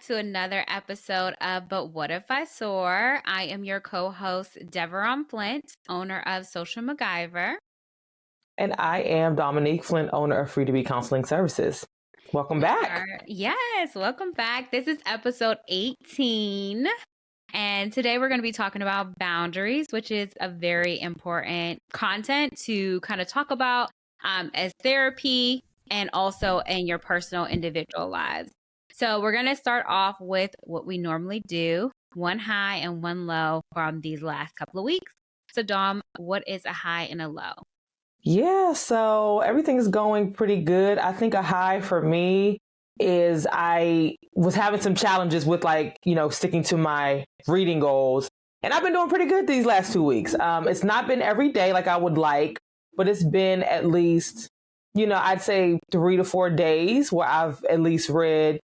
to another episode of But What If I Soar? I am your co-host, Deveron Flint, owner of Social MacGyver. And I am Dominique Flint, owner of Free to Be Counseling Services. Welcome back. Yes, welcome back. This is episode 18. And today we're going to be talking about boundaries, which is a very important content to kind of talk about as therapy and also in your personal individual lives. So we're going to start off with what we normally do, one high and one low from these last couple of weeks. So Dom, what is a high and a low? Yeah, so everything's going pretty good. I think a high for me is I was having some challenges with sticking to my reading goals. And I've been doing pretty good these last 2 weeks. It's not been every day like I would like, but it's been at least, I'd say 3 to 4 days where I've at least read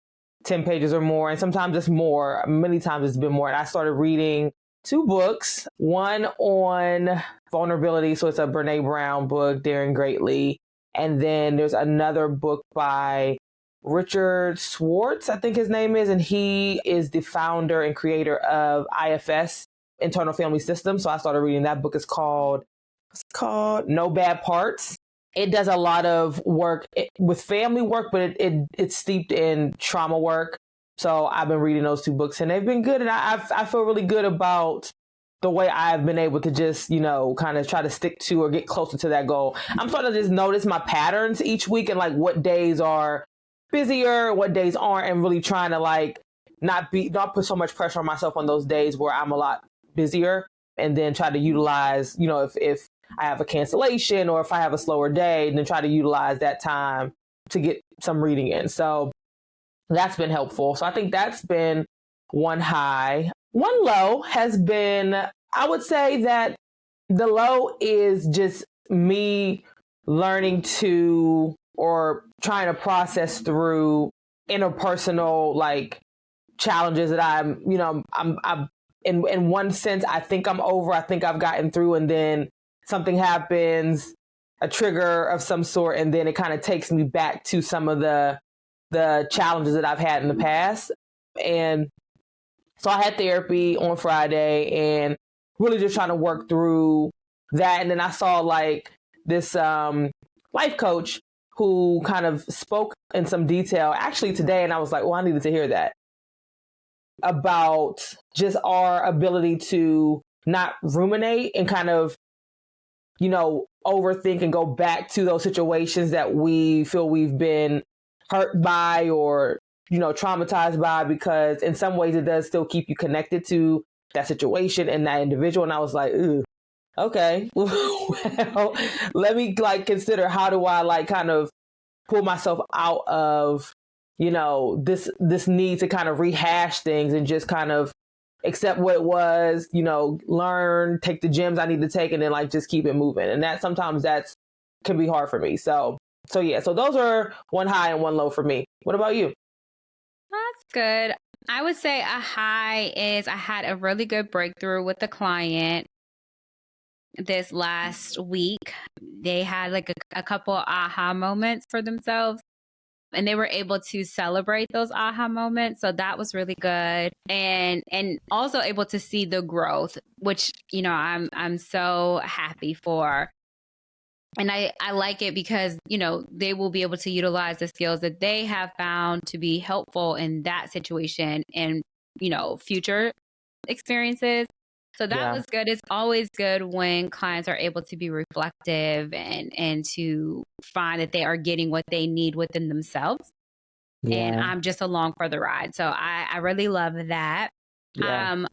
10 pages or more. And sometimes it's more. Many times it's been more. And I started reading 2 books, one on vulnerability. So it's a Brene Brown book, Daring Greatly. And then there's another book by Richard Schwartz, I think his name is. And he is the founder and creator of IFS, Internal Family System. So I started reading that book. It's called No Bad Parts. It does a lot of work with family work, but it's steeped in trauma work. So I've been reading those 2 books and they've been good. And I feel really good about the way I've been able to just, kind of try to stick to or get closer to that goal. I'm starting to just notice my patterns each week and what days are busier, what days aren't, and really trying to not put so much pressure on myself on those days where I'm a lot busier, and then try to utilize, if I have a cancellation or if I have a slower day, then try to utilize that time to get some reading in. So that's been helpful. So I think that's been one high. One low has been, I would say that the low is just me learning to or trying to process through interpersonal challenges that I'm in one sense, I think I'm over, I think I've gotten through, and then something happens, a trigger of some sort, and then it kind of takes me back to some of the challenges that I've had in the past. And so I had therapy on Friday and really just trying to work through that. And then I saw this life coach who kind of spoke in some detail actually today. And I was like, well, I needed to hear that about just our ability to not ruminate and kind of, overthink and go back to those situations that we feel we've been hurt by or, traumatized by, because in some ways it does still keep you connected to that situation and that individual. And I was like, ooh, okay, well, let me consider how do I kind of pull myself out of, this need to kind of rehash things and just kind of accept what it was, learn, take the gems I need to take, and then just keep it moving. And that sometimes can be hard for me. So yeah, so those are one high and one low for me. What about you? That's good. I would say a high is I had a really good breakthrough with the client this last week. They had a couple aha moments for themselves, and they were able to celebrate those aha moments. So that was really good. And also able to see the growth, which, I'm so happy for. And I like it because, they will be able to utilize the skills that they have found to be helpful in that situation and, future experiences. So that was good. It's always good when clients are able to be reflective and to find that they are getting what they need within themselves. Yeah. And I'm just along for the ride. So I really love that. Yeah.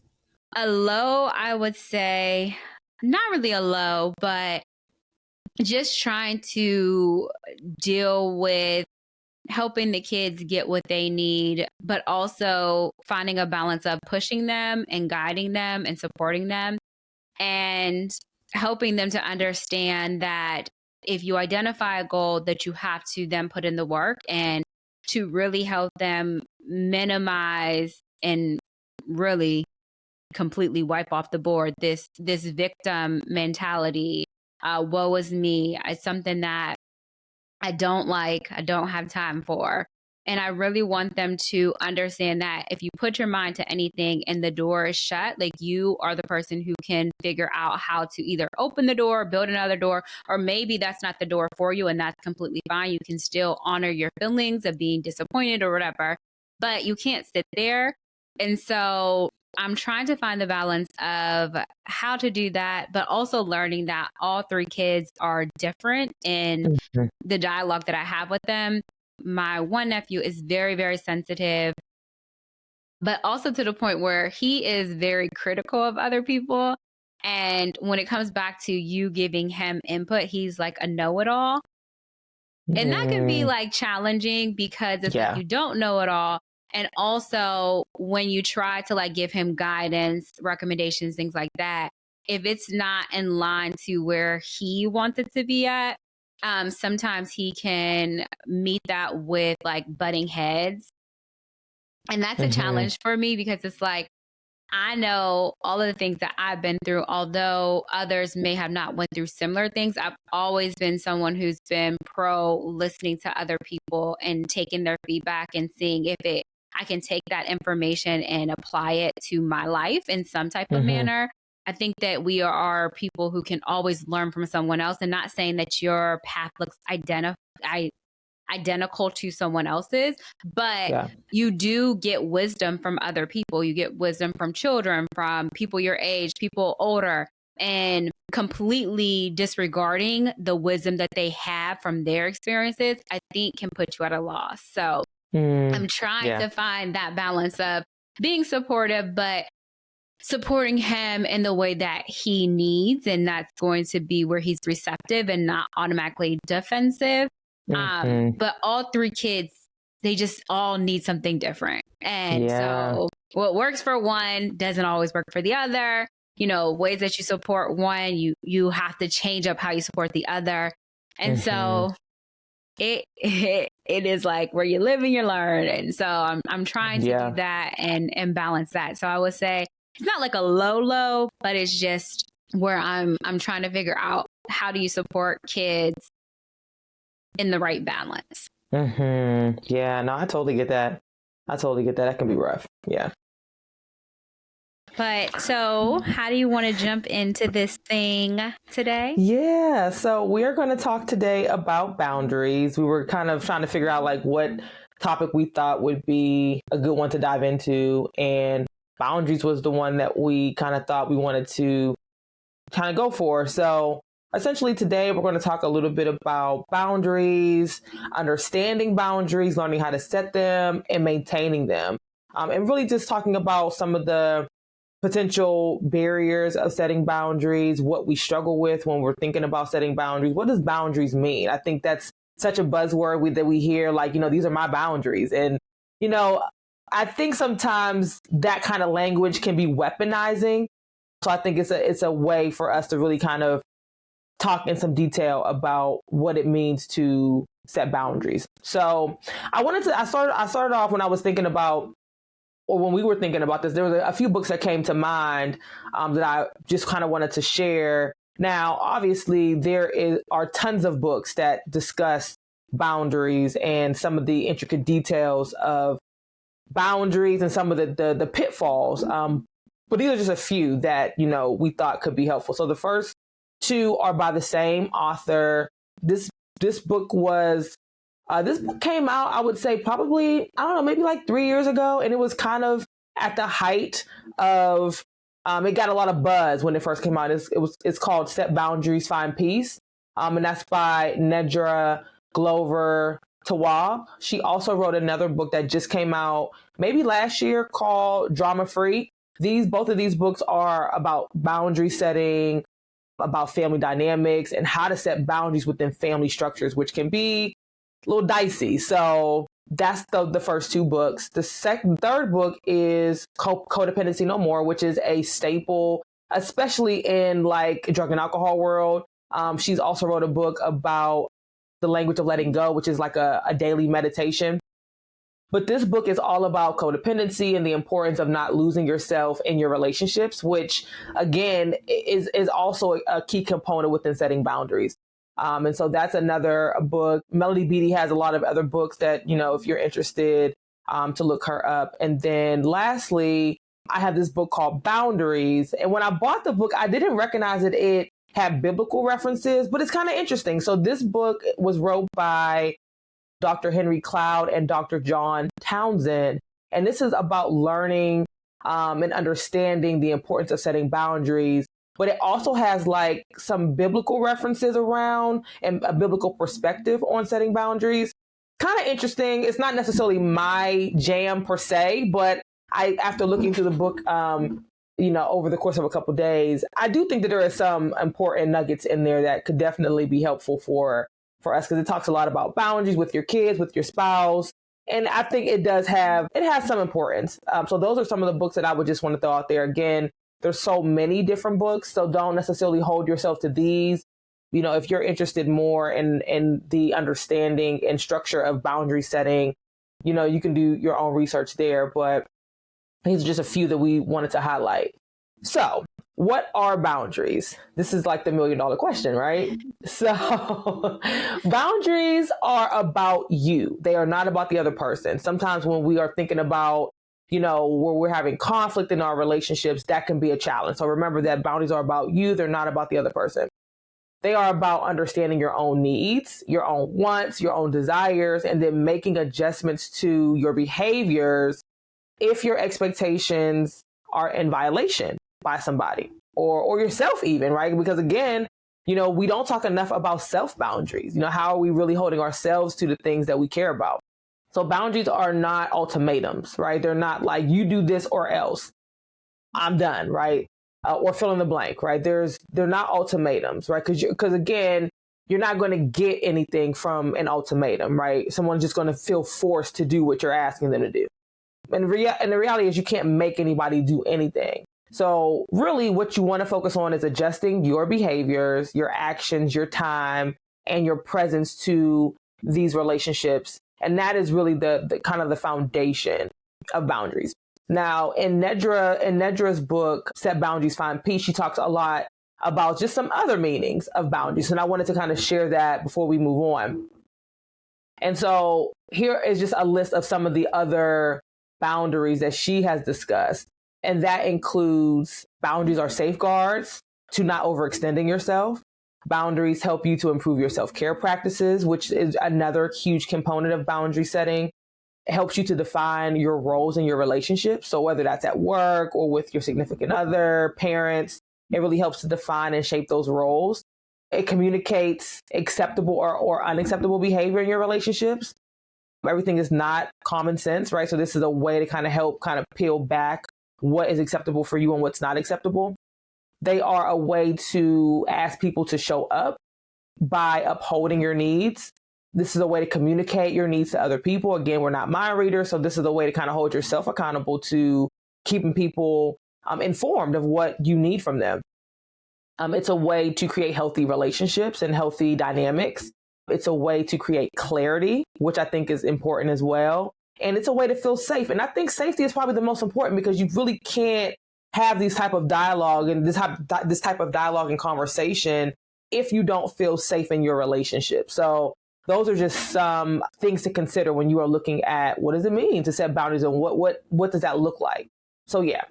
A low, I would say, not really a low, but just trying to deal with helping the kids get what they need, but also finding a balance of pushing them and guiding them and supporting them and helping them to understand that if you identify a goal, that you have to then put in the work and to really help them minimize and really completely wipe off the board this victim mentality. Woe is me. It's something that I don't like. I don't have time for. And I really want them to understand that if you put your mind to anything and the door is shut, like you are the person who can figure out how to either open the door, build another door, or maybe that's not the door for you and that's completely fine. You can still honor your feelings of being disappointed or whatever, but you can't sit there. And so I'm trying to find the balance of how to do that, but also learning that all three kids are different in the dialogue that I have with them. My one nephew is very, very sensitive, but also to the point where he is very critical of other people. And when it comes back to you giving him input, he's like a know-it-all. And that can be like challenging because it's like you don't know it all. And also when you try to like give him guidance, recommendations, things like that, if it's not in line to where he wants it to be at, sometimes he can meet that with like butting heads. And that's a challenge for me because it's like, I know all of the things that I've been through, although others may have not went through similar things. I've always been someone who's been pro listening to other people and taking their feedback and seeing if I can take that information and apply it to my life in some type of manner. I think that we are people who can always learn from someone else, and not saying that your path looks identical to someone else's, but you do get wisdom from other people. You get wisdom from children, from people your age, people older, and completely disregarding the wisdom that they have from their experiences, I think can put you at a loss. So I'm trying to find that balance of being supportive, but supporting him in the way that he needs. And that's going to be where he's receptive and not automatically defensive. But all three kids, they just all need something different. And so what works for one doesn't always work for the other. You know, ways that you support one, you have to change up how you support the other. And so it is like where you live and you learn. And so I'm trying to do that and balance that. So I would say it's not like a low, but it's just where I'm trying to figure out how do you support kids in the right balance. Yeah, no, I totally get that. That can be rough. Yeah. But so how do you want to jump into this thing today? Yeah, so we're going to talk today about boundaries. We were kind of trying to figure out like what topic we thought would be a good one to dive into. And boundaries was the one that we kind of thought we wanted to kind of go for. So essentially today we're going to talk a little bit about boundaries, understanding boundaries, learning how to set them and maintaining them. And really just talking about some of the potential barriers of setting boundaries, what we struggle with when we're thinking about setting boundaries. What does boundaries mean? I think that's such a buzzword that we hear, like, you know, these are my boundaries. And, you know, I think sometimes that kind of language can be weaponizing. So I think it's a way for us to really kind of talk in some detail about what it means to set boundaries. So I started off when I was thinking about, or when we were thinking about this, there was a few books that came to mind that I just kind of wanted to share. Now, obviously, are tons of books that discuss boundaries and some of the intricate details of boundaries and some of the pitfalls. But these are just a few that, you know, we thought could be helpful. So the first two are by the same author. This book came out, I would say probably, I don't know, maybe like 3 years ago. And it was kind of at the height of, it got a lot of buzz when it first came out. It's called Set Boundaries, Find Peace. And that's by Nedra Glover Tawwab. She also wrote another book that just came out maybe last year called Drama Free. Both of these books are about boundary setting, about family dynamics and how to set boundaries within family structures, which can be a little dicey. So that's the first two books. The third book is Codependency No More, which is a staple, especially in like drug and alcohol world. She's also wrote a book about the language of letting go, which is like a daily meditation. But this book is all about codependency and the importance of not losing yourself in your relationships, which again is also a key component within setting boundaries. And so that's another book. Melody Beattie has a lot of other books that, if you're interested, to look her up. And then lastly, I have this book called Boundaries. And when I bought the book, I didn't recognize that it had biblical references, but it's kind of interesting. So this book was wrote by Dr. Henry Cloud and Dr. John Townsend. And this is about learning and understanding the importance of setting boundaries. But it also has like some biblical references around and a biblical perspective on setting boundaries. Kind of interesting. It's not necessarily my jam per se, but after looking through the book, over the course of a couple of days, I do think that there are some important nuggets in there that could definitely be helpful for us, because it talks a lot about boundaries with your kids, with your spouse. And I think it has some importance. So those are some of the books that I would just want to throw out there. Again, there's so many different books, so don't necessarily hold yourself to these. If you're interested more in the understanding and structure of boundary setting, you can do your own research there. But these are just a few that we wanted to highlight. So what are boundaries? This is like the $1 million question, right? So boundaries are about you. They are not about the other person. Sometimes when we are thinking about, where we're having conflict in our relationships, that can be a challenge. So remember that boundaries are about you. They're not about the other person. They are about understanding your own needs, your own wants, your own desires, and then making adjustments to your behaviors if your expectations are in violation by somebody or yourself even, right? Because again, we don't talk enough about self boundaries. How are we really holding ourselves to the things that we care about? So boundaries are not ultimatums, right? They're not like you do this or else I'm done, right? Or fill in the blank, right? They're not ultimatums, right? Because again, you're not going to get anything from an ultimatum, right? Someone's just going to feel forced to do what you're asking them to do. And the reality is you can't make anybody do anything. So really what you want to focus on is adjusting your behaviors, your actions, your time, and your presence to these relationships. And that is really the kind of the foundation of boundaries. Now, in Nedra's book, Set Boundaries, Find Peace, she talks a lot about just some other meanings of boundaries. And I wanted to kind of share that before we move on. And so here is just a list of some of the other boundaries that she has discussed. And that includes boundaries are safeguards to not overextending yourself. Boundaries help you to improve your self-care practices, which is another huge component of boundary setting. It helps you to define your roles in your relationship. So whether that's at work or with your significant other, parents, it really helps to define and shape those roles. It communicates acceptable or unacceptable behavior in your relationships. Everything is not common sense, right? So this is a way to kind of help kind of peel back what is acceptable for you and what's not acceptable. They are a way to ask people to show up by upholding your needs. This is a way to communicate your needs to other people. Again, we're not mind readers, so this is a way to kind of hold yourself accountable to keeping people informed of what you need from them. It's a way to create healthy relationships and healthy dynamics. It's a way to create clarity, which I think is important as well. And it's a way to feel safe. And I think safety is probably the most important, because you really can't have these type of dialogue and this type of dialogue and conversation if you don't feel safe in your relationship. So those are just some things to consider when you are looking at what does it mean to set boundaries and what does that look like? So yeah.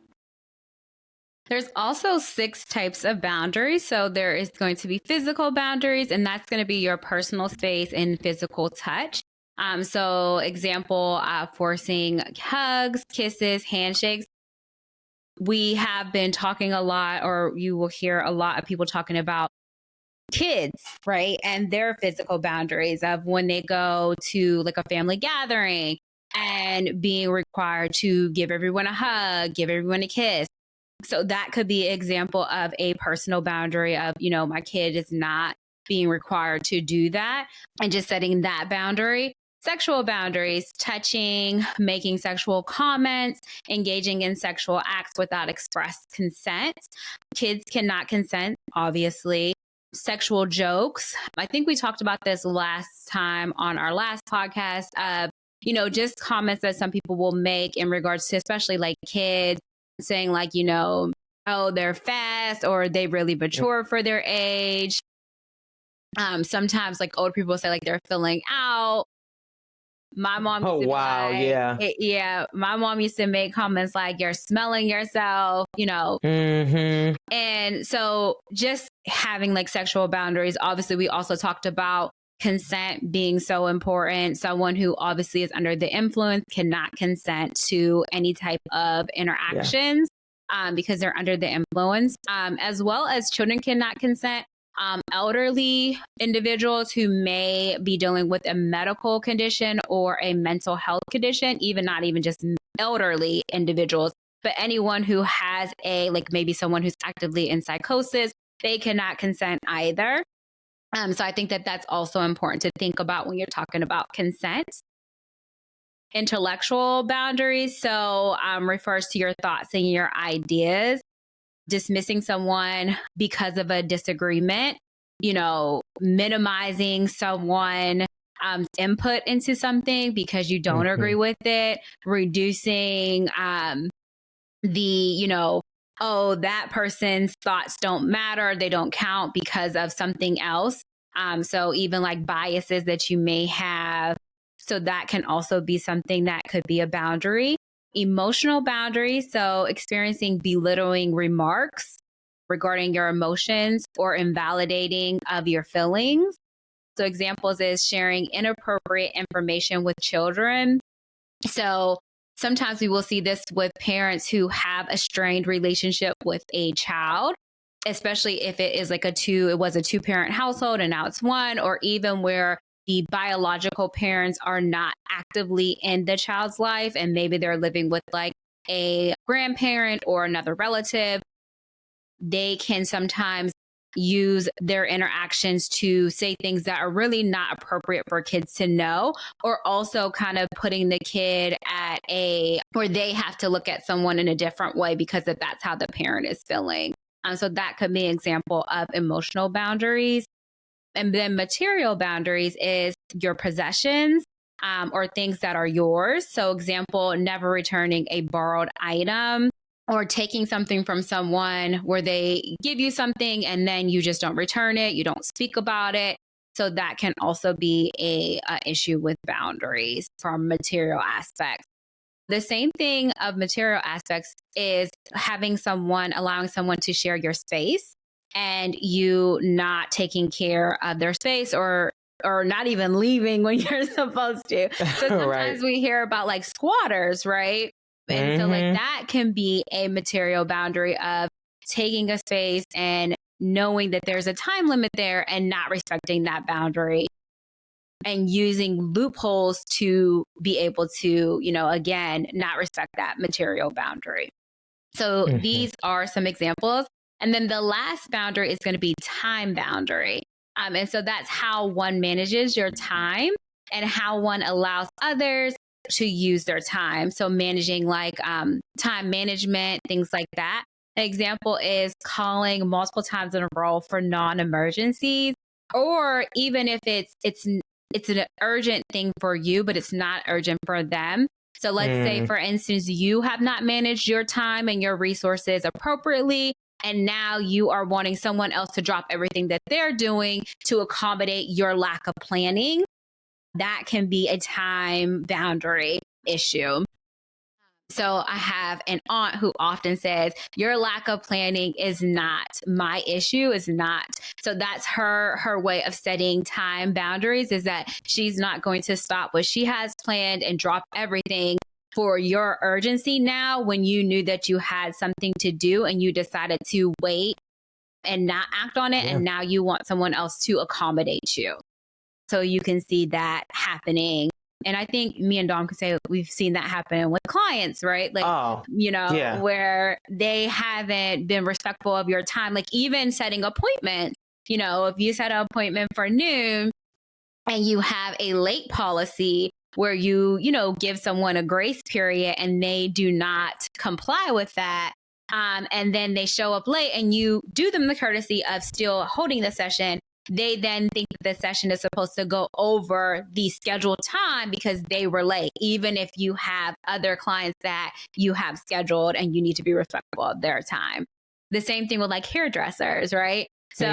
There's also 6 types of boundaries. So there is going to be physical boundaries, and that's going to be your personal space and physical touch. So example, forcing hugs, kisses, handshakes. We have been talking a lot, or you will hear a lot of people talking about kids, right? And their physical boundaries of when they go to like a family gathering and being required to give everyone a hug, give everyone a kiss. So that could be an example of a personal boundary of, my kid is not being required to do that, and just setting that boundary. Sexual boundaries, touching, making sexual comments, engaging in sexual acts without express consent. Kids cannot consent, obviously. Sexual jokes. I think we talked about this last time on our last podcast of, just comments that some people will make in regards to, especially like kids, saying like, oh, they're fast or they really mature for their age. Sometimes like older people say like they're filling out. My mom used Oh, to be wow. like, Yeah. yeah, my mom used to make comments like, you're smelling yourself, Mm-hmm. And so just having like sexual boundaries, obviously, we also talked about consent being so important. Someone who obviously is under the influence cannot consent to any type of interactions because they're under the influence, as well as children cannot consent. Elderly individuals who may be dealing with a medical condition or a mental health condition, even not even just elderly individuals, but anyone who has like maybe someone who's actively in psychosis, they cannot consent either. So I think that that's also important to think about when you're talking about consent. Intellectual boundaries, so refers to your thoughts and your ideas. Dismissing someone because of a disagreement, minimizing someone input into something because you don't agree with it, reducing oh, that person's thoughts don't matter, they don't count because of something else. So even like biases that you may have. So that can also be something that could be a boundary. Emotional boundaries, so experiencing belittling remarks regarding your emotions or invalidating of your feelings. So examples is sharing inappropriate information with children. So sometimes we will see this with parents who have a strained relationship with a child, especially if it is like it was a 2-parent household and now it's one, or even where the biological parents are not actively in the child's life and maybe they're living with like a grandparent or another relative. They can sometimes use their interactions to say things that are really not appropriate for kids to know, or also kind of putting the kid at where they have to look at someone in a different way because that's how the parent is feeling. So that could be an example of emotional boundaries. And then material boundaries is your possessions or things that are yours. So example, never returning a borrowed item or taking something from someone where they give you something and then you just don't return it. You don't speak about it. So that can also be a issue with boundaries from material aspects. The same thing of material aspects is allowing someone to share your space and you not taking care of their space or not even leaving when you're supposed to. So sometimes we hear about like squatters, right? And so like that can be a material boundary of taking a space and knowing that there's a time limit there and not respecting that boundary and using loopholes to be able to, again, not respect that material boundary. So these are some examples. And then the last boundary is going to be time boundary. And so that's how one manages your time and how one allows others to use their time. So managing like time management, things like that. An example is calling multiple times in a row for non-emergencies, or even if it's an urgent thing for you, but it's not urgent for them. So let's say, for instance, you have not managed your time and your resources appropriately, and now you are wanting someone else to drop everything that they're doing to accommodate your lack of planning. That can be a time boundary issue. So I have an aunt who often says, your lack of planning is not my issue, is not. So that's her way of setting time boundaries, is that she's not going to stop what she has planned and drop everything for your urgency now when you knew that you had something to do and you decided to wait and not act on it. And now you want someone else to accommodate you. So you can see that happening. And I think me and Dom could say we've seen that happen with clients, right? Like, where they haven't been respectful of your time. Like even setting appointments, if you set an appointment for noon and you have a late policy where you give someone a grace period and they do not comply with that. And then they show up late and you do them the courtesy of still holding the session. They then think the session is supposed to go over the scheduled time because they were late, even if you have other clients that you have scheduled and you need to be respectful of their time. The same thing with like hairdressers, right? So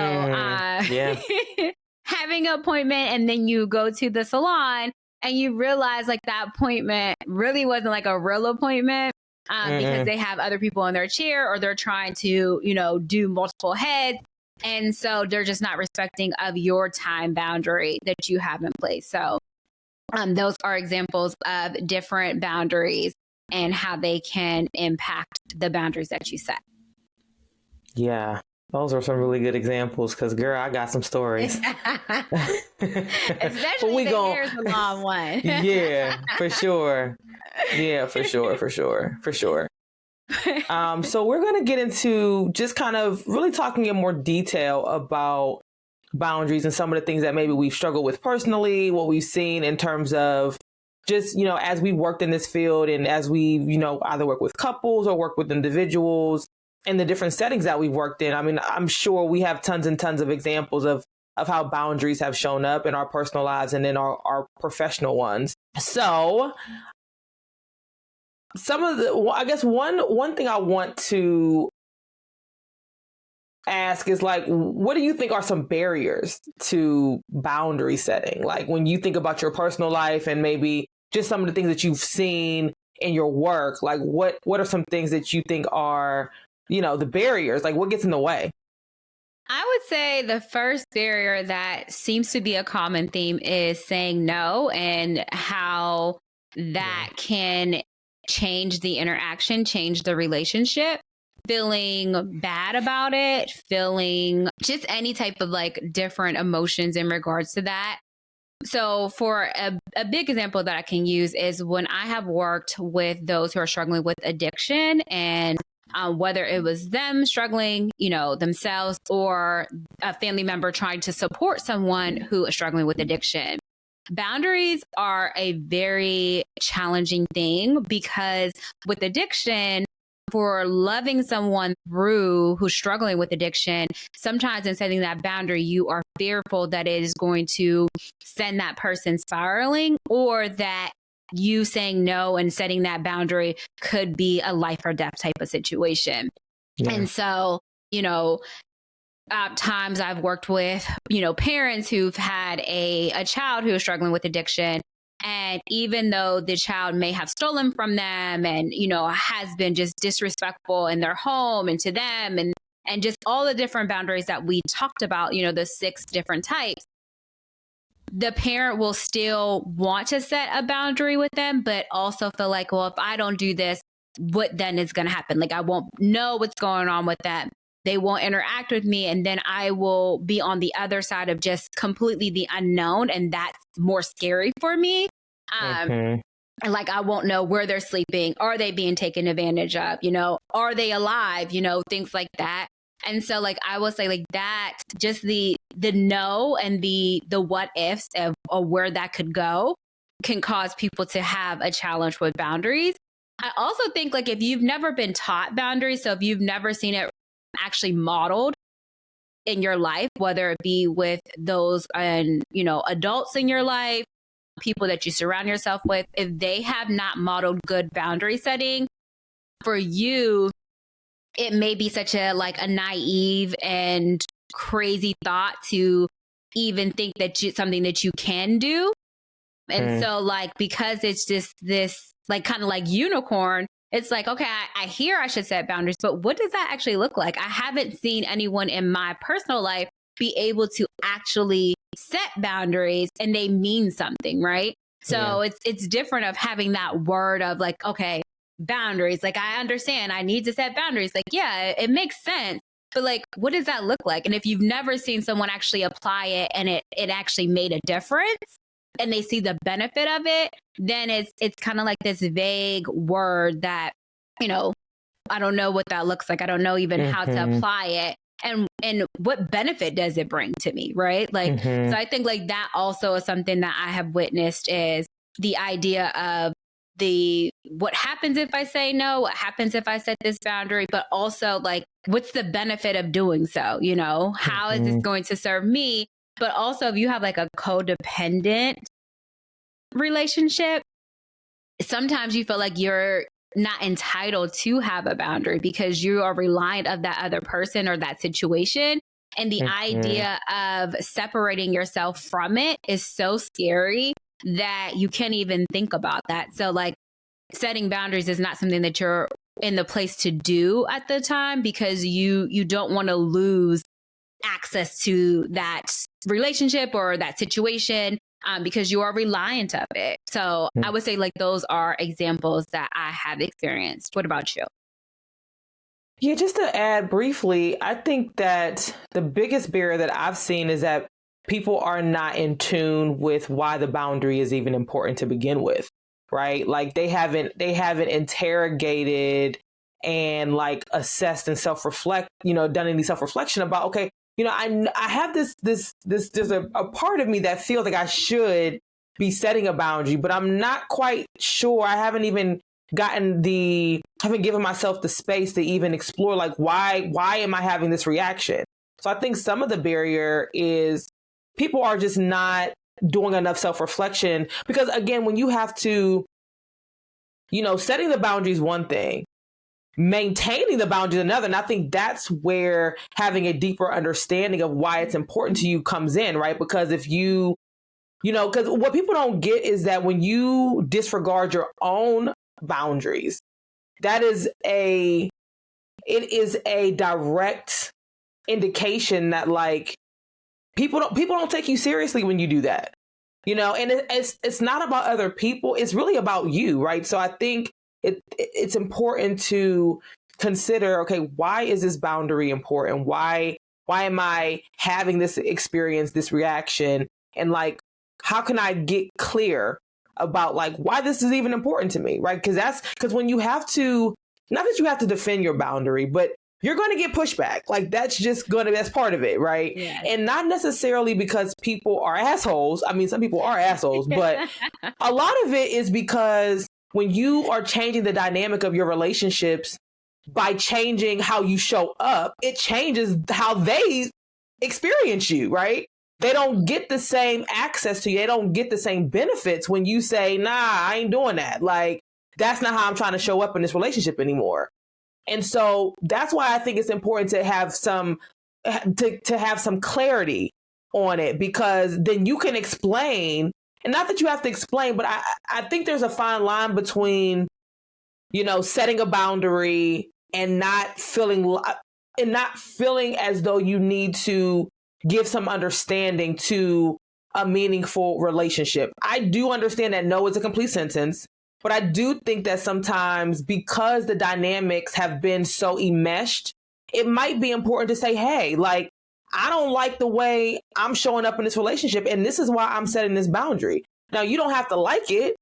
having an appointment and then you go to the salon and you realize like that appointment really wasn't like a real appointment because they have other people in their chair or they're trying to, do multiple heads. And so they're just not respecting of your time boundary that you have in place. So those are examples of different boundaries and how they can impact the boundaries that you set. Yeah, those are some really good examples because, girl, I got some stories. Especially here's the long one. Yeah, for sure. Yeah, for sure. So we're going to get into just kind of really talking in more detail about boundaries and some of the things that maybe we've struggled with personally, what we've seen in terms of just, as we worked in this field and as we, either work with couples or work with individuals in the different settings that we've worked in. I mean, I'm sure we have tons and tons of examples of how boundaries have shown up in our personal lives and in our professional ones. So I guess one thing I want to ask is like, what do you think are some barriers to boundary setting? Like when you think about your personal life and maybe just some of the things that you've seen in your work, like what are some things that you think are, the barriers? Like what gets in the way? I would say the first barrier that seems to be a common theme is saying no and how that can change the interaction, change the relationship. Feeling bad about it, feeling just any type of like different emotions in regards to that. So for a big example that I can use is when I have worked with those who are struggling with addiction and whether it was them struggling, themselves or a family member trying to support someone who is struggling with addiction. Boundaries are a very challenging thing because with addiction, for loving someone through who's struggling with addiction, sometimes in setting that boundary, you are fearful that it is going to send that person spiraling or that you saying no and setting that boundary could be a life or death type of situation. Yeah. And so, at times I've worked with, parents who've had a child who is struggling with addiction. And even though the child may have stolen from them and, has been just disrespectful in their home and to them and just all the different boundaries that we talked about, the 6 different types, the parent will still want to set a boundary with them, but also feel like, well, if I don't do this, what then is going to happen? Like I won't know what's going on with them. They won't interact with me. And then I will be on the other side of just completely the unknown. And that's more scary for me. Like I won't know where they're sleeping. Are they being taken advantage of? Are they alive? Things like that. And so like I will say like that, just the no and the what ifs of where that could go can cause people to have a challenge with boundaries. I also think like if you've never been taught boundaries, so if you've never seen it actually modeled in your life, whether it be with those and adults in your life, people that you surround yourself with, if they have not modeled good boundary setting for you, it may be such a naive and crazy thought to even think that something that you can do. And so because it's just this kind of like unicorn, it's like, okay, I hear I should set boundaries, but what does that actually look like? I haven't seen anyone in my personal life be able to actually set boundaries and they mean something, right? So it's different of having that word of like, okay, boundaries. Like I understand I need to set boundaries. Like, yeah, it makes sense. But like, what does that look like? And if you've never seen someone actually apply it and it actually made a difference, and they see the benefit of it, then it's kind of like this vague word that, I don't know what that looks like. I don't know even how to apply it. And what benefit does it bring to me, right? So I think like that also is something that I have witnessed is the idea of what happens if I say no, what happens if I set this boundary, but also like, what's the benefit of doing so? How is this going to serve me? But also if you have like a codependent relationship, sometimes you feel like you're not entitled to have a boundary because you are reliant of that other person or that situation. And the idea of separating yourself from it is so scary that you can't even think about that. So, like, setting boundaries is not something that you're in the place to do at the time, because you don't want to lose access to that relationship or that situation, because you are reliant of it. So I would say, like, those are examples that I have experienced. What about you? Yeah, just to add briefly, I think that the biggest barrier that I've seen is that people are not in tune with why the boundary is even important to begin with, right? Like they haven't interrogated and like assessed and self-reflect, done any self-reflection about, okay, I have this there's a part of me that feels like I should be setting a boundary, but I'm not quite sure. I haven't even haven't given myself the space to even explore, like, why am I having this reaction? So I think some of the barrier is people are just not doing enough self-reflection, because again, when you have to, setting the boundaries one thing, maintaining the boundaries another. And I think that's where having a deeper understanding of why it's important to you comes in, right? Because if because what people don't get is that when you disregard your own boundaries, it is a direct indication that, like, people don't take you seriously when you do that, and it's not about other people. It's really about you, right? So I think it's important to consider, okay, why is this boundary important? Why am I having this experience, this reaction? And, like, how can I get clear about, like, why this is even important to me, right? Because when you have to, not that you have to defend your boundary, but you're going to get pushback. Like, that's part of it, right? Yes. And not necessarily because people are assholes. I mean, some people are assholes, but a lot of it is because when you are changing the dynamic of your relationships by changing how you show up, it changes how they experience you, right? They don't get the same access to you. They don't get the same benefits when you say, nah, I ain't doing that. Like, that's not how I'm trying to show up in this relationship anymore. And so that's why I think it's important to have some clarity on it, because then you can explain, and not that you have to explain, but I think there's a fine line between, setting a boundary and not feeling as though you need to give some understanding to a meaningful relationship. I do understand that no is a complete sentence, but I do think that sometimes, because the dynamics have been so enmeshed, it might be important to say, hey, like, I don't like the way I'm showing up in this relationship, and this is why I'm setting this boundary. Now, you don't have to like it.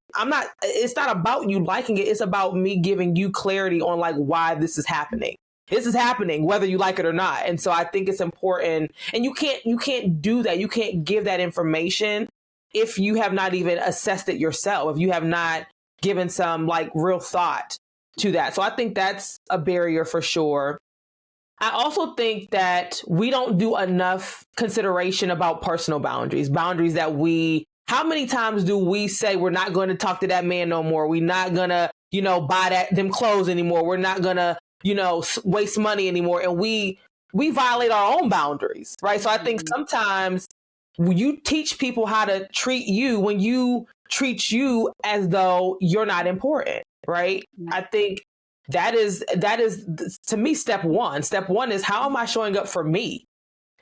It's not about you liking it. It's about me giving you clarity on, like, why this is happening. This is happening whether you like it or not. And so I think it's important, and you can't do that. You can't give that information if you have not even assessed it yourself, if you have not given some, like, real thought to that. So I think that's a barrier for sure. I also think that we don't do enough consideration about personal boundaries that how many times do we say we're not going to talk to that man no more? We're not going to, buy them clothes anymore. We're not going to, waste money anymore. And we violate our own boundaries, right? So I think sometimes you teach people how to treat you when you treat you as though you're not important, right? I think that is to me step one. Step one is, how am I showing up for me,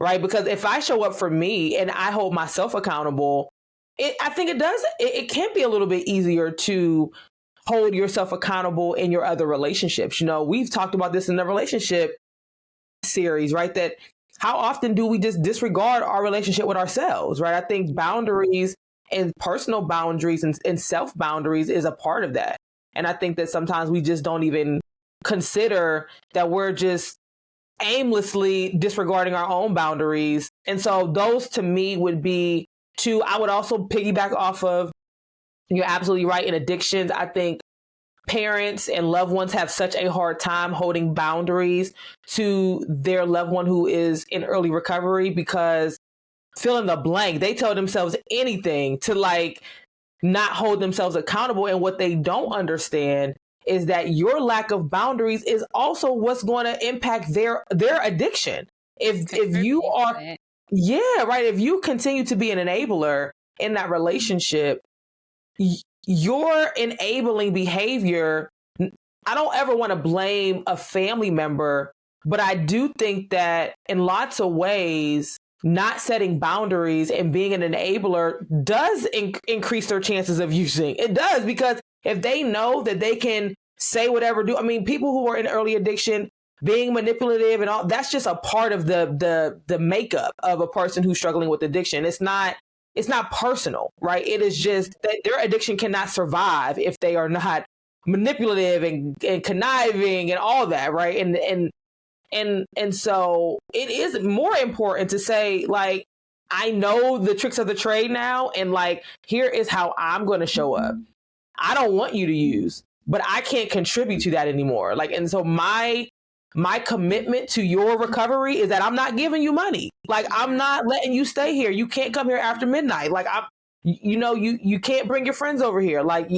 right? Because if I show up for me and I hold myself accountable, I think it can be a little bit easier to hold yourself accountable in your other relationships. We've talked about this in the relationship series, right? That how often do we just disregard our relationship with ourselves, right? I think boundaries and personal boundaries and self boundaries is a part of that. And I think that sometimes we just don't even consider that we're just aimlessly disregarding our own boundaries. And so those to me would be two. I would also piggyback off of, you're absolutely right, in addictions. I think parents and loved ones have such a hard time holding boundaries to their loved one who is in early recovery, because fill in the blank, they tell themselves anything to, like, not hold themselves accountable. And what they don't understand is that your lack of boundaries is also what's going to impact their addiction. If you contribute are, to it. yeah, right. If you continue to be an enabler in that relationship, your enabling behavior, I don't ever want to blame a family member, but I do think that in lots of ways, not setting boundaries and being an enabler does increase their chances of using. It does, because if they know that they can say whatever, do, I mean, people who are in early addiction, being manipulative and all, that's just a part of the makeup of a person who's struggling with addiction. It's not personal, right? It is just that their addiction cannot survive if they are not manipulative and conniving and all that, right? And so it is more important to say, like, I know the tricks of the trade now, and like, here is how I'm going to show up. I don't want you to use, but I can't contribute to that anymore. Like, and so my commitment to your recovery is that I'm not giving you money. Like, I'm not letting you stay here. You can't come here after midnight. Like, you can't bring your friends over here. Like,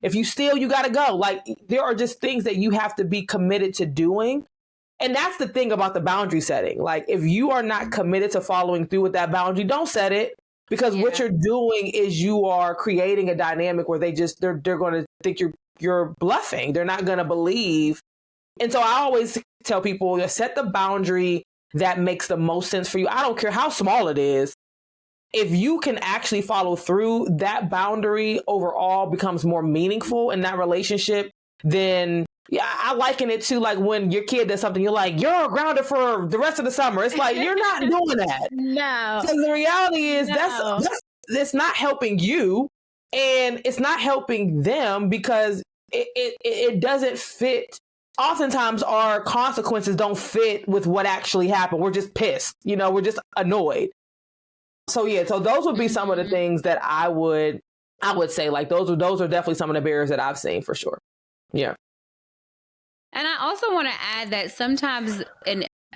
if you steal, you got to go. Like, there are just things that you have to be committed to doing. And that's the thing about the boundary setting. Like, if you are not committed to following through with that boundary, don't set it, because what you're doing is you are creating a dynamic where they're going to think you're bluffing. They're not going to believe. And so I always tell people, set the boundary that makes the most sense for you. I don't care how small it is. If you can actually follow through, that boundary overall becomes more meaningful in that relationship. Then, yeah, I liken it to like when your kid does something, you're like, you're grounded for the rest of the summer. It's like, you're not doing that. No. Because the reality is No. that's not helping you, and it's not helping them, because it doesn't fit. Oftentimes our consequences don't fit with what actually happened. We're just pissed, we're just annoyed. So yeah, so those would be some of the things that I would say, like, those are definitely some of the barriers that I've seen for sure. Yeah. And I also want to add that sometimes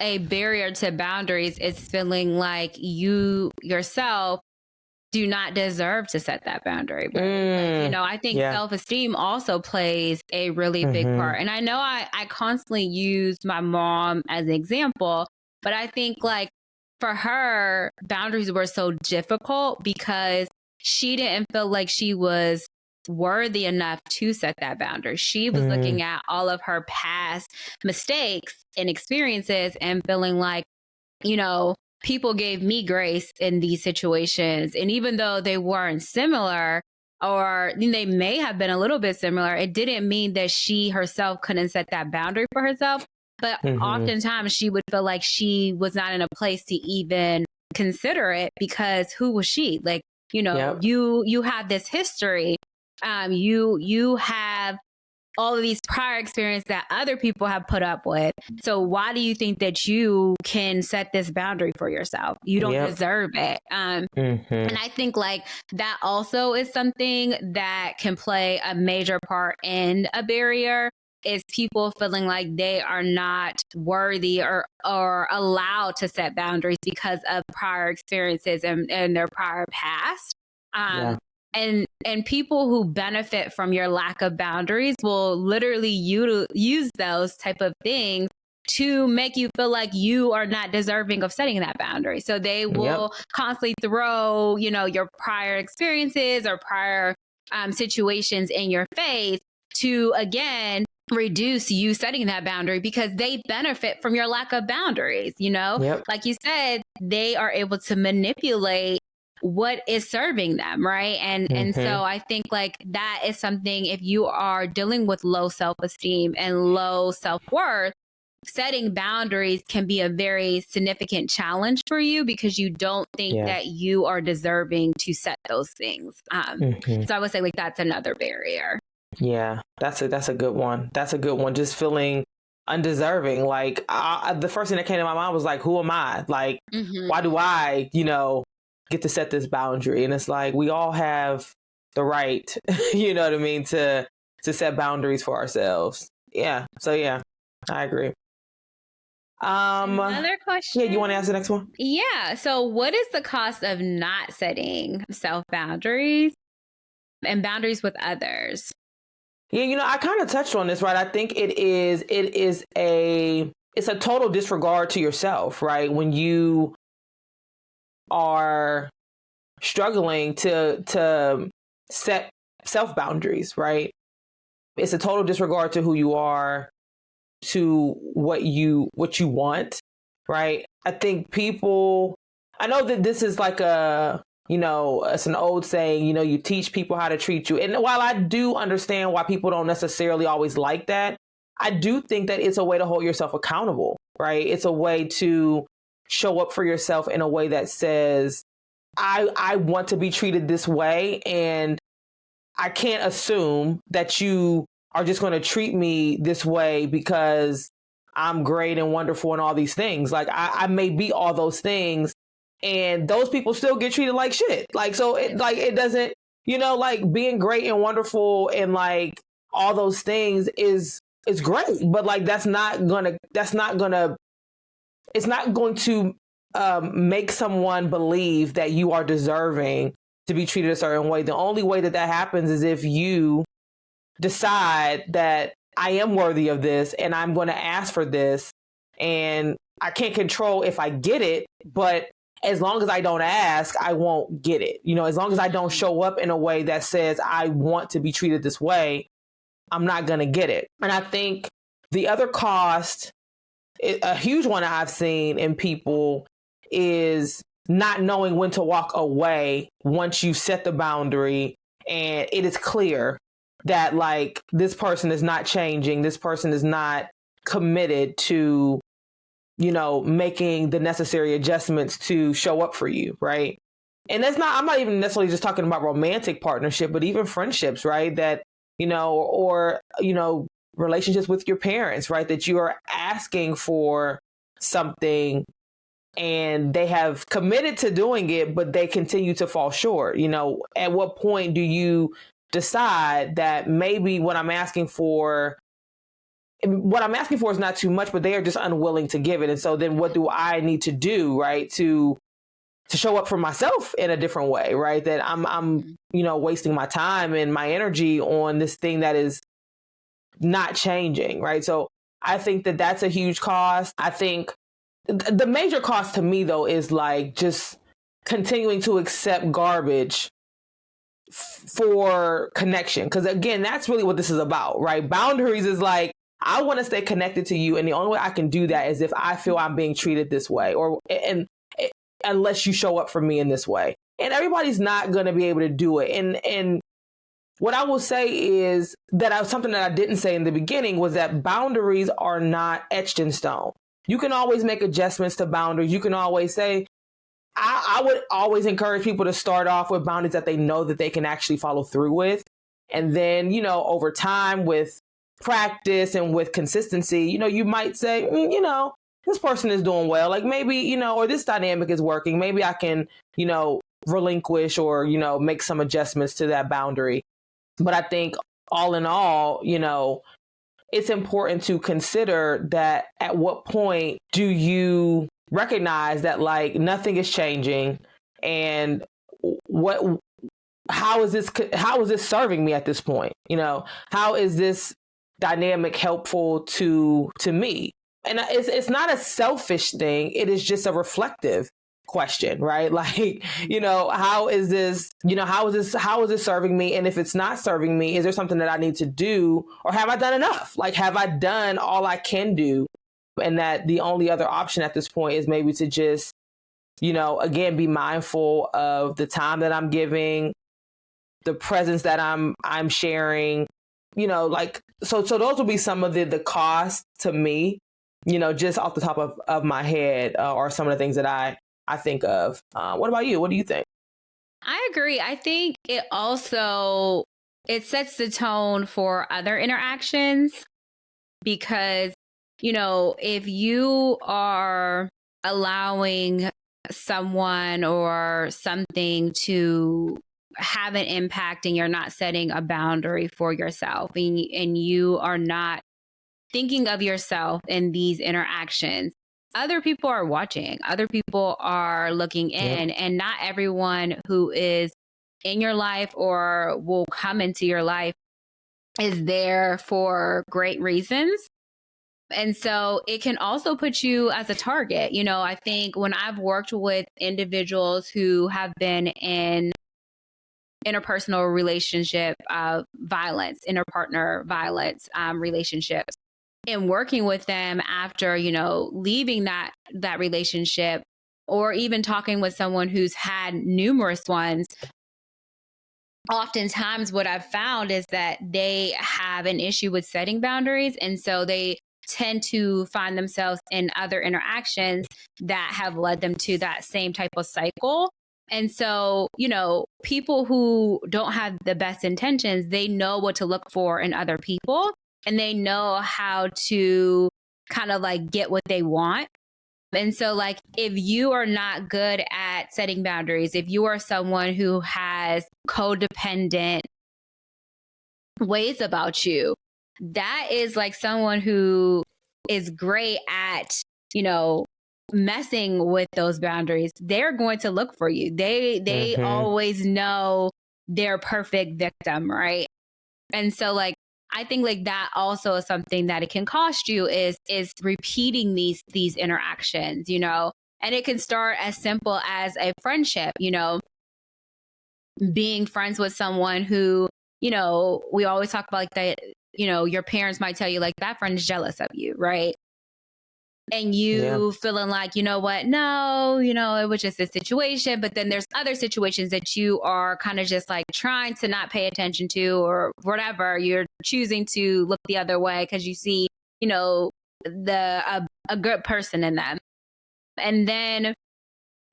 a barrier to boundaries is feeling like you yourself do not deserve to set that boundary. Right? Like, I think self-esteem also plays a really big part. And I know I constantly use my mom as an example, but I think like for her, boundaries were so difficult because she didn't feel like she was worthy enough to set that boundary. She was looking at all of her past mistakes and experiences and feeling like, people gave me grace in these situations. And even though they weren't similar, or they may have been a little bit similar, it didn't mean that she herself couldn't set that boundary for herself. But oftentimes she would feel like she was not in a place to even consider it, because who was she? Like, you have this history. You have all of these prior experiences that other people have put up with. So why do you think that you can set this boundary for yourself? You don't deserve it. And I think like that also is something that can play a major part in a barrier, is people feeling like they are not worthy or allowed to set boundaries because of prior experiences and their prior past. And people who benefit from your lack of boundaries will literally use those type of things to make you feel like you are not deserving of setting that boundary. So they will constantly throw, your prior experiences or prior situations in your face to, again, reduce you setting that boundary, because they benefit from your lack of boundaries. Like you said, they are able to manipulate what is serving them, right? And so I think like that is something, if you are dealing with low self-esteem and low self-worth, setting boundaries can be a very significant challenge for you, because you don't think that you are deserving to set those things. So I would say like that's another barrier. Yeah, that's a good one. That's a good one. Just feeling undeserving. Like the first thing that came to my mind was like, who am I? Like, why do I, get to set this boundary? And it's like, we all have the right, you know what I mean, to set boundaries for ourselves. Yeah. So yeah, I agree. Another question. Yeah, you want to answer the next one? Yeah. So what is the cost of not setting self boundaries and boundaries with others? Yeah, I kind of touched on this, right? I think it is a it's a total disregard to yourself, right? When you are struggling to set self boundaries, right? It's a total disregard to who you are, to what you want, right? I think people, I know that this is like it's an old saying, you teach people how to treat you. And while I do understand why people don't necessarily always like that, I do think that it's a way to hold yourself accountable, right? It's a way to show up for yourself in a way that says, I want to be treated this way, and I can't assume that you are just going to treat me this way because I'm great and wonderful and all these things. Like I may be all those things, and those people still get treated like shit. Like, so it doesn't, like being great and wonderful and like all those things is great, but like it's not going to make someone believe that you are deserving to be treated a certain way. The only way that happens is if you decide that I am worthy of this and I'm going to ask for this, and I can't control if I get it, but as long as I don't ask, I won't get it. As long as I don't show up in a way that says I want to be treated this way, I'm not going to get it. And I think the other cost, a huge one I've seen in people, is not knowing when to walk away once you set the boundary and it is clear that like this person is not changing, this person is not committed to, making the necessary adjustments to show up for you, right? And I'm not even necessarily just talking about romantic partnership, but even friendships, right? That, or relationships with your parents, right? That you are asking for something and they have committed to doing it, but they continue to fall short. At what point do you decide that maybe what I'm asking for is not too much, but they are just unwilling to give it? And so then what do I need to do, right? To show up for myself in a different way, right? That I'm wasting my time and my energy on this thing that is not changing, right? So I think that that's a huge cost. I think the major cost to me, though, is like just continuing to accept garbage for connection. Because again, that's really what this is about, right? Boundaries is like, I want to stay connected to you. And the only way I can do that is if I feel I'm being treated this way, unless you show up for me in this way. And everybody's not going to be able to do it. And what I will say is that something that I didn't say in the beginning was that boundaries are not etched in stone. You can always make adjustments to boundaries. You can always say, I would always encourage people to start off with boundaries that they know that they can actually follow through with. And then, over time with practice and with consistency, you might say, this person is doing well. Like maybe, or this dynamic is working. Maybe I can, relinquish or, make some adjustments to that boundary. But I think all in all, it's important to consider that at what point do you recognize that like nothing is changing, and how is this serving me at this point? How is this dynamic helpful to me? And it's not a selfish thing. It is just a reflective question, right? Like, how is this serving me? And if it's not serving me, is there something that I need to do, or have I done enough? Like, have I done all I can do? And that the only other option at this point is maybe to just, again, be mindful of the time that I'm giving, the presence that I'm sharing, like, so those will be some of the costs to me, just off the top of my head, or some of the things that I think of. What about you? What do you think? I agree. I think it sets the tone for other interactions, because, if you are allowing someone or something to have an impact and you're not setting a boundary for yourself, and you are not thinking of yourself in these interactions, other people are watching, other people are looking in, and not everyone who is in your life or will come into your life is there for great reasons. And so it can also put you as a target. You know, I think when I've worked with individuals who have been in interpersonal relationship violence, interpartner violence relationships, and working with them after, you know, leaving that relationship, or even talking with someone who's had numerous ones, oftentimes what I've found is that they have an issue with setting boundaries. And so they tend to find themselves in other interactions that have led them to that same type of cycle. And so, you know, people who don't have the best intentions, they know what to look for in other people, and they know how to kind of like get what they want. And so, like, if you are not good at setting boundaries, if you are someone who has codependent ways about you, that is like someone who is great at, you know, messing with those boundaries. They're going to look for you. They always know their perfect victim, right? And so, like, I think like that also is something that it can cost you is repeating these interactions, you know. And it can start as simple as a friendship, you know, being friends with someone who, you know, we always talk about like that, you know, your parents might tell you like that friend is jealous of you, right? And you feeling like, you know what, no, you know, it was just a situation. But then there's other situations that you are kind of just like trying to not pay attention to, or whatever. You're choosing to look the other way because you see, you know, a good person in them. And then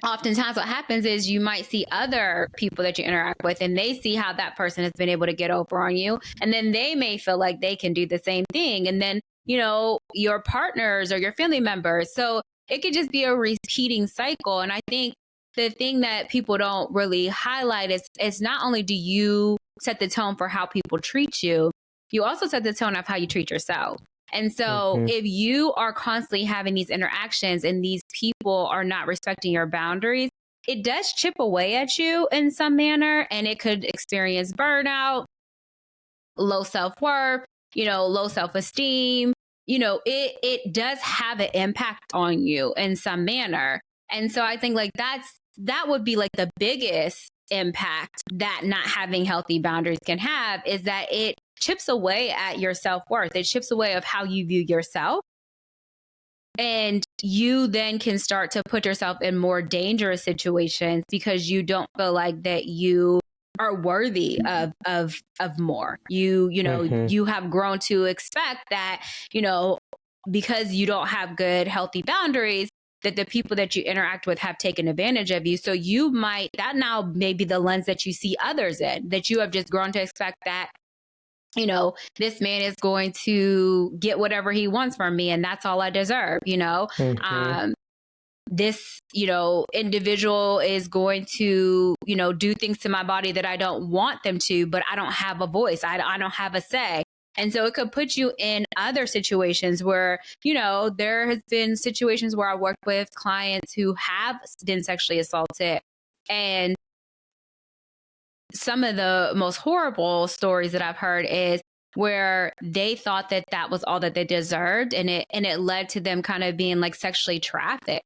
oftentimes what happens is you might see other people that you interact with, and they see how that person has been able to get over on you. And then they may feel like they can do the same thing. And then, you know, your partners or your family members. So it could just be a repeating cycle. And I think the thing that people don't really highlight is not only do you set the tone for how people treat you, you also set the tone of how you treat yourself. And so if you are constantly having these interactions and these people are not respecting your boundaries, it does chip away at you in some manner, and it could experience burnout, low self-worth, you know, low self-esteem. You know, it does have an impact on you in some manner. And so I think like that would be like the biggest impact that not having healthy boundaries can have, is that it chips away at your self-worth. It chips away of how you view yourself. And you then can start to put yourself in more dangerous situations because you don't feel like that you are worthy of more. You know, you have grown to expect that, you know, because you don't have good, healthy boundaries, that the people that you interact with have taken advantage of you. So you might, that now may be the lens that you see others in, that you have just grown to expect that, you know, this man is going to get whatever he wants from me, and that's all I deserve, you know. This, you know, individual is going to, you know, do things to my body that I don't want them to, but I don't have a voice. I don't have a say. And so it could put you in other situations where, you know, there has been situations where I worked with clients who have been sexually assaulted, and some of the most horrible stories that I've heard is where they thought that that was all that they deserved, and it led to them kind of being like sexually trafficked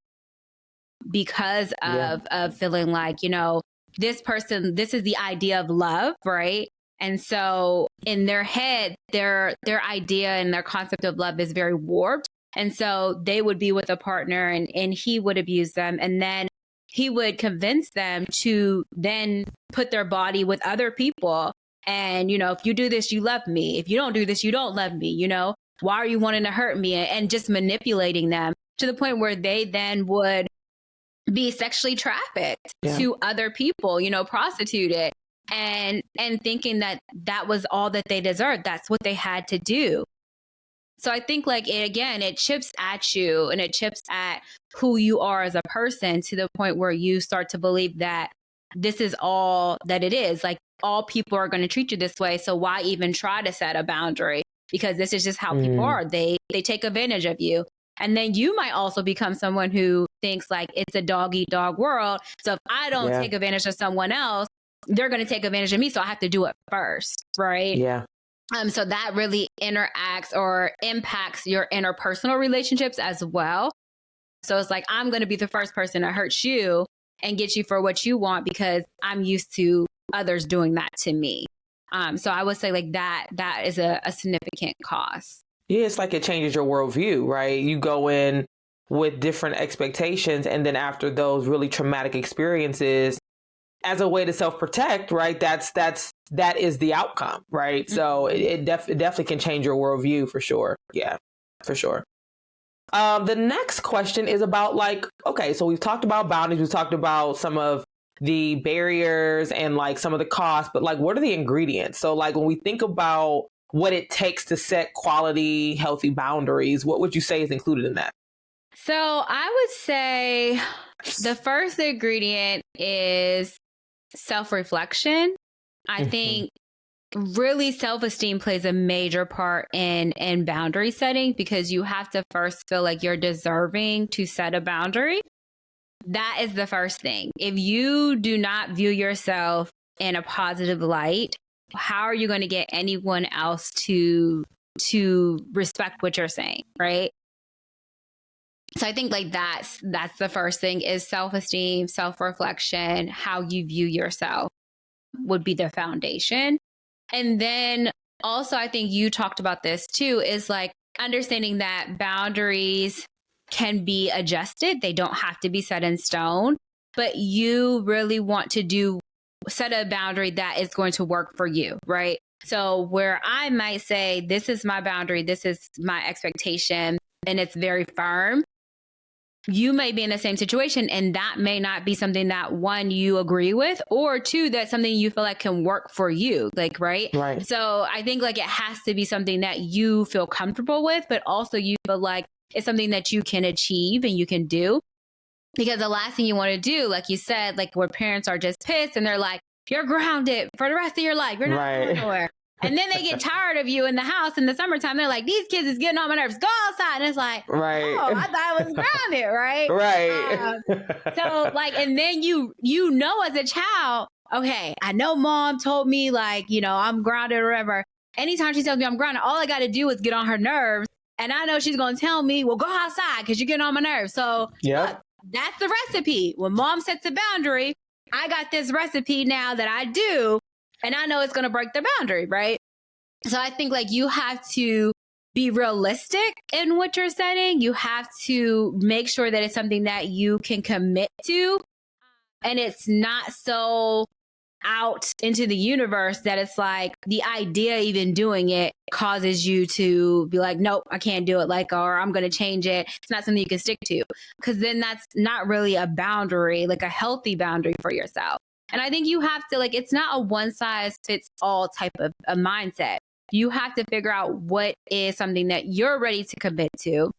because of feeling like, you know, this person, this is the idea of love, right? And so in their head, their idea and their concept of love is very warped. And so they would be with a partner, and he would abuse them, and then he would convince them to then put their body with other people. And, you know, if you do this, you love me. If you don't do this, you don't love me. You know, why are you wanting to hurt me? And just manipulating them to the point where they then would be sexually trafficked to other people, you know, prostituted, and thinking that that was all that they deserved. That's what they had to do. So I think like it chips at you, and it chips at who you are as a person, to the point where you start to believe that this is all that it is. Like, all people are going to treat you this way. So why even try to set a boundary? Because this is just how people are. They take advantage of you. And then you might also become someone who thinks like it's a dog eat dog world. So if I don't take advantage of someone else, they're going to take advantage of me. So I have to do it first. Right. Yeah. So that really interacts or impacts your interpersonal relationships as well. So it's like, I'm going to be the first person to hurt you and get you for what you want because I'm used to others doing that to me. So I would say like that is a significant cost. Yeah, it's like it changes your worldview, right? You go in with different expectations, and then after those really traumatic experiences, as a way to self-protect, right? That is the outcome, right? Mm-hmm. So it definitely can change your worldview for sure. Yeah, for sure. The next question is about like, okay, so we've talked about boundaries, we've talked about some of the barriers and like some of the costs, but like, what are the ingredients? So like when we think about what it takes to set quality, healthy boundaries, what would you say is included in that? So I would say the first ingredient is self-reflection. I think really self-esteem plays a major part in boundary setting because you have to first feel like you're deserving to set a boundary. That is the first thing. If you do not view yourself in a positive light, how are you going to get anyone else to respect what you're saying, right? So I think like that's the first thing is self-esteem, self-reflection, how you view yourself would be the foundation. And then also I think you talked about this too, is like understanding that boundaries can be adjusted. They don't have to be set in stone, but you really want to set a boundary that is going to work for you, right? So where I might say, this is my boundary, this is my expectation, and it's very firm. You may be in the same situation and that may not be something that one, you agree with, or two, that's something you feel like can work for you. Like, right. So I think like it has to be something that you feel comfortable with, but also you feel like it's something that you can achieve and you can do. Because the last thing you want to do, like you said, like where parents are just pissed and they're like, you're grounded for the rest of your life. You're not going nowhere. And then they get tired of you in the house in the summertime. They're like, these kids is getting on my nerves. Go outside. And it's like, oh, I thought I was grounded, right? So like, and then you know as a child, okay, I know mom told me like, you know, I'm grounded or whatever. Anytime she tells me I'm grounded, all I got to do is get on her nerves. And I know she's going to tell me, well, go outside because you're getting on my nerves. So look, that's the recipe. When mom sets a boundary, I got this recipe now that I do. And I know it's going to break the boundary, right? So I think like you have to be realistic in what you're setting. You have to make sure that it's something that you can commit to. And it's not so out into the universe that it's like the idea even doing it causes you to be like, nope, I can't do it. Like, or I'm going to change it. It's not something you can stick to. Because then that's not really a boundary, like a healthy boundary for yourself. And I think you have to, like, it's not a one size fits all type of a mindset. You have to figure out what is something that you're ready to commit to.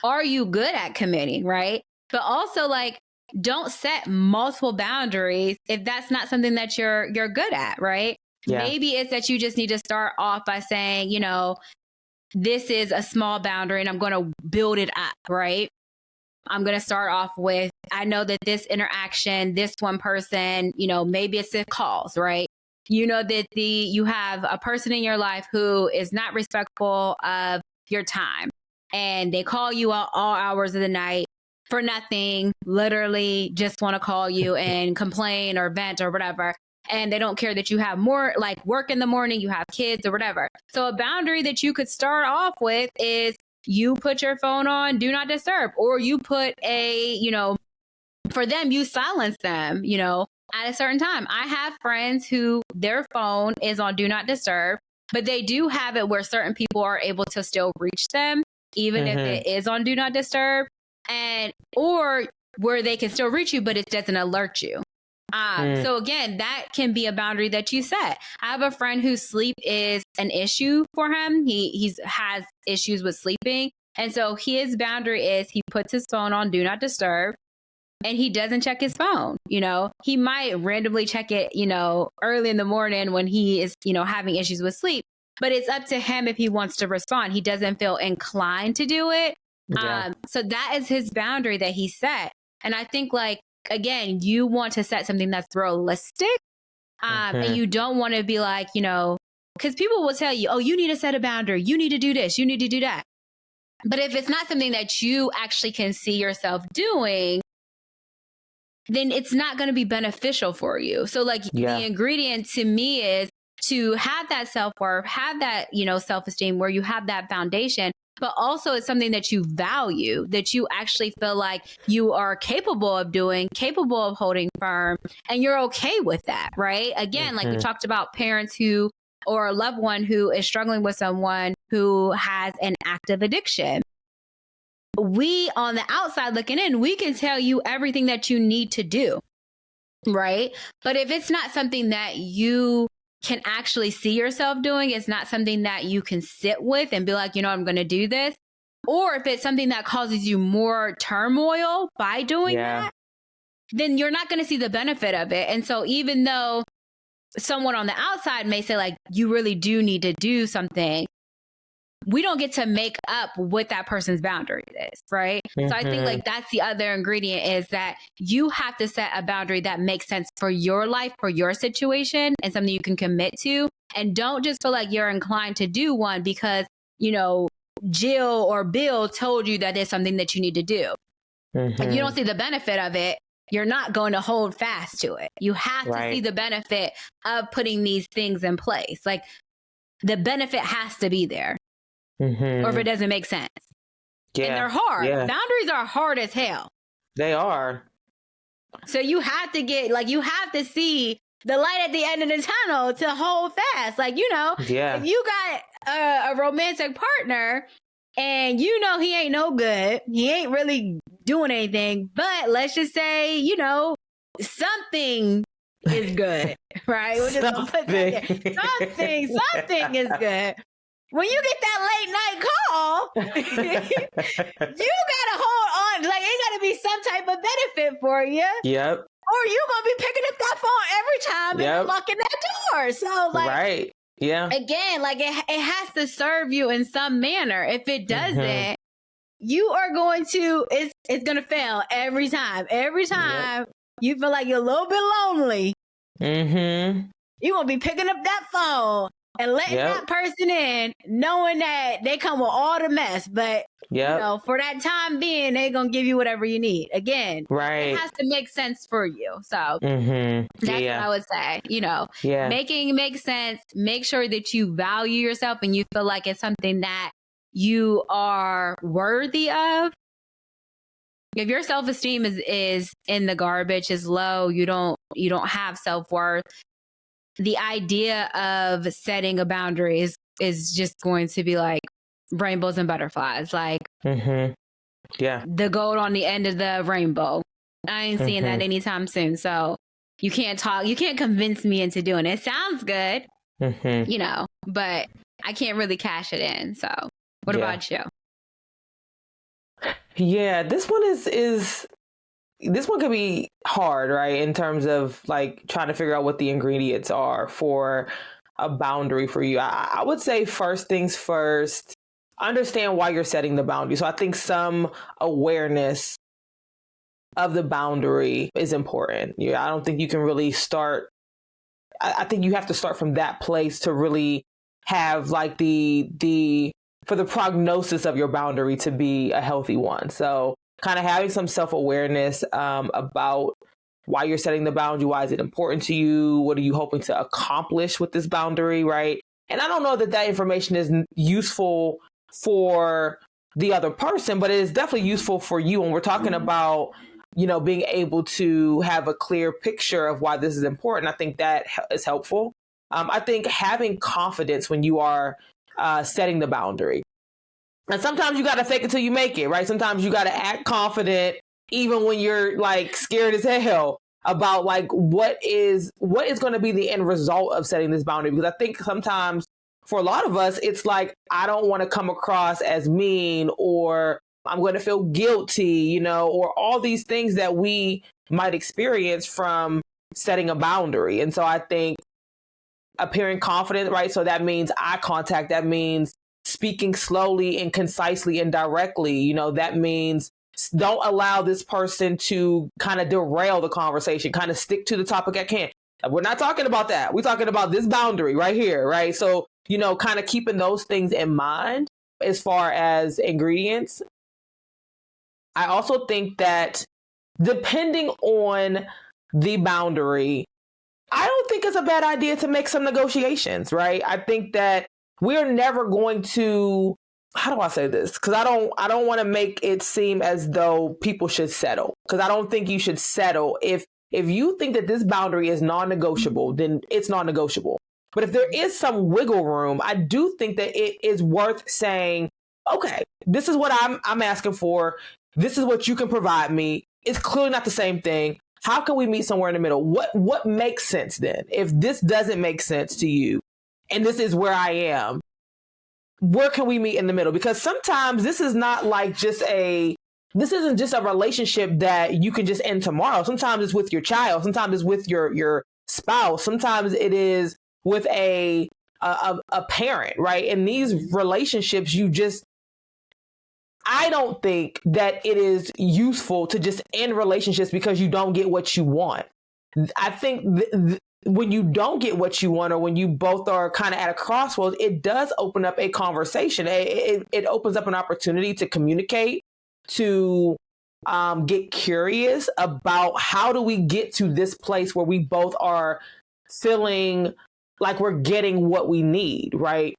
Are you good at committing, right? But also, like, don't set multiple boundaries if that's not something that you're good at, right? Yeah. Maybe it's that you just need to start off by saying, you know, this is a small boundary and I'm going to build it up, right? I'm going to start off with, I know that this interaction, this one person, you know, maybe it's the calls, right? You know that you have a person in your life who is not respectful of your time and they call you all hours of the night for nothing, literally just want to call you and complain or vent or whatever. And they don't care that you have more like work in the morning, you have kids or whatever. So a boundary that you could start off with is you put your phone on do not disturb, or you put for them, you silence them, at a certain time. I have friends who their phone is on do not disturb, but they do have it where certain people are able to still reach them, even if it is on do not disturb, or where they can still reach you, but it doesn't alert you. So again, that can be a boundary that you set. I have a friend whose sleep is an issue for him. He has issues with sleeping. And so his boundary is he puts his phone on do not disturb and he doesn't check his phone. He might randomly check it, early in the morning when he is, having issues with sleep, but it's up to him if he wants to respond. He doesn't feel inclined to do it. Yeah. So that is his boundary that he set. And I think again, you want to set something that's realistic. And you don't want to be like, because people will tell you, oh, you need to set a boundary. You need to do this. You need to do that. But if it's not something that you actually can see yourself doing, then it's not going to be beneficial for you. So like the ingredient to me is to have that self-worth, have that, self-esteem where you have that foundation, but also it's something that you value, that you actually feel like you are capable of doing, capable of holding firm, and you're okay with that, right? Again, like we talked about parents who, or a loved one who is struggling with someone who has an active addiction. We on the outside looking in, we can tell you everything that you need to do, right? But if it's not something that you can actually see yourself doing, it's not something that you can sit with and be like, I'm going to do this. Or if it's something that causes you more turmoil by doing that, then you're not going to see the benefit of it. And so even though someone on the outside may say like, you really do need to do something, we don't get to make up what that person's boundary is, right? So I think like that's the other ingredient, is that you have to set a boundary that makes sense for your life, for your situation, and something you can commit to. And don't just feel like you're inclined to do one because, Jill or Bill told you that it's something that you need to do. If you don't see the benefit of it, you're not going to hold fast to it. You have to see the benefit of putting these things in place. Like the benefit has to be there. Or if it doesn't make sense. And they're hard. Boundaries are hard as hell. They are. So you have to you have to see the light at the end of the tunnel to hold fast. Like, if you got a romantic partner and he ain't no good, he ain't really doing anything, but let's just say, something is good, right? We'll just put that there. Something is good. When you get that late night call, you gotta hold on. Like, it gotta be some type of benefit for you. Yep. Or you gonna be picking up that phone every time and locking that door. So, like, again, like it has to serve you in some manner. If it doesn't, you are going to, it's gonna fail every time. Every time you feel like you're a little bit lonely, you're gonna be picking up that phone and letting that person in, knowing that they come with all the mess. But, for that time being, they're going to give you whatever you need. Again, it has to make sense for you. So that's what I would say. Making it make sense. Make sure that you value yourself and you feel like it's something that you are worthy of. If your self-esteem is in the garbage, is low, you don't have self-worth, the idea of setting a boundary is just going to be like rainbows and butterflies, like the gold on the end of the rainbow. I ain't seeing that anytime soon. So you can't convince me into doing it. It sounds good, but I can't really cash it in. So what about you? Yeah, this one this one could be hard, right? In terms of like trying to figure out what the ingredients are for a boundary for you. I would say first things first, understand why you're setting the boundary. So I think some awareness of the boundary is important. I don't think you can really start. I think you have to start from that place to really have like for the prognosis of your boundary to be a healthy one. So kind of having some self-awareness about why you're setting the boundary. Why is it important to you? What are you hoping to accomplish with this boundary, right? And I don't know that information is useful for the other person, but it is definitely useful for you. And we're talking about, being able to have a clear picture of why this is important. I think that is helpful. I think having confidence when you are setting the boundary. And sometimes you got to fake it till you make it, right? Sometimes you got to act confident, even when you're like scared as hell about like what is going to be the end result of setting this boundary. Because I think sometimes for a lot of us, it's like, I don't want to come across as mean, or I'm going to feel guilty, or all these things that we might experience from setting a boundary. And so I think appearing confident, right? So that means eye contact. That means speaking slowly and concisely and directly. That means don't allow this person to kind of derail the conversation, kind of stick to the topic at hand. We're not talking about that. We're talking about this boundary right here, right? So, kind of keeping those things in mind as far as ingredients. I also think that depending on the boundary, I don't think it's a bad idea to make some negotiations, right? I think that we're never going to, how do I say this? Because I don't want to make it seem as though people should settle. Because I don't think you should settle. If you think that this boundary is non-negotiable, then it's non-negotiable. But if there is some wiggle room, I do think that it is worth saying, okay, this is what I'm asking for. This is what you can provide me. It's clearly not the same thing. How can we meet somewhere in the middle? What makes sense then? If this doesn't make sense to you, and this is where I am, where can we meet in the middle? Because sometimes this is not like this isn't just a relationship that you can just end tomorrow. Sometimes it's with your child. Sometimes it's with your spouse. Sometimes it is with a parent, right? In these relationships, I don't think that it is useful to just end relationships because you don't get what you want. I think when you don't get what you want, or when you both are kind of at a crossroads, it does open up a conversation. It opens up an opportunity to communicate, to get curious about how do we get to this place where we both are feeling like we're getting what we need, right?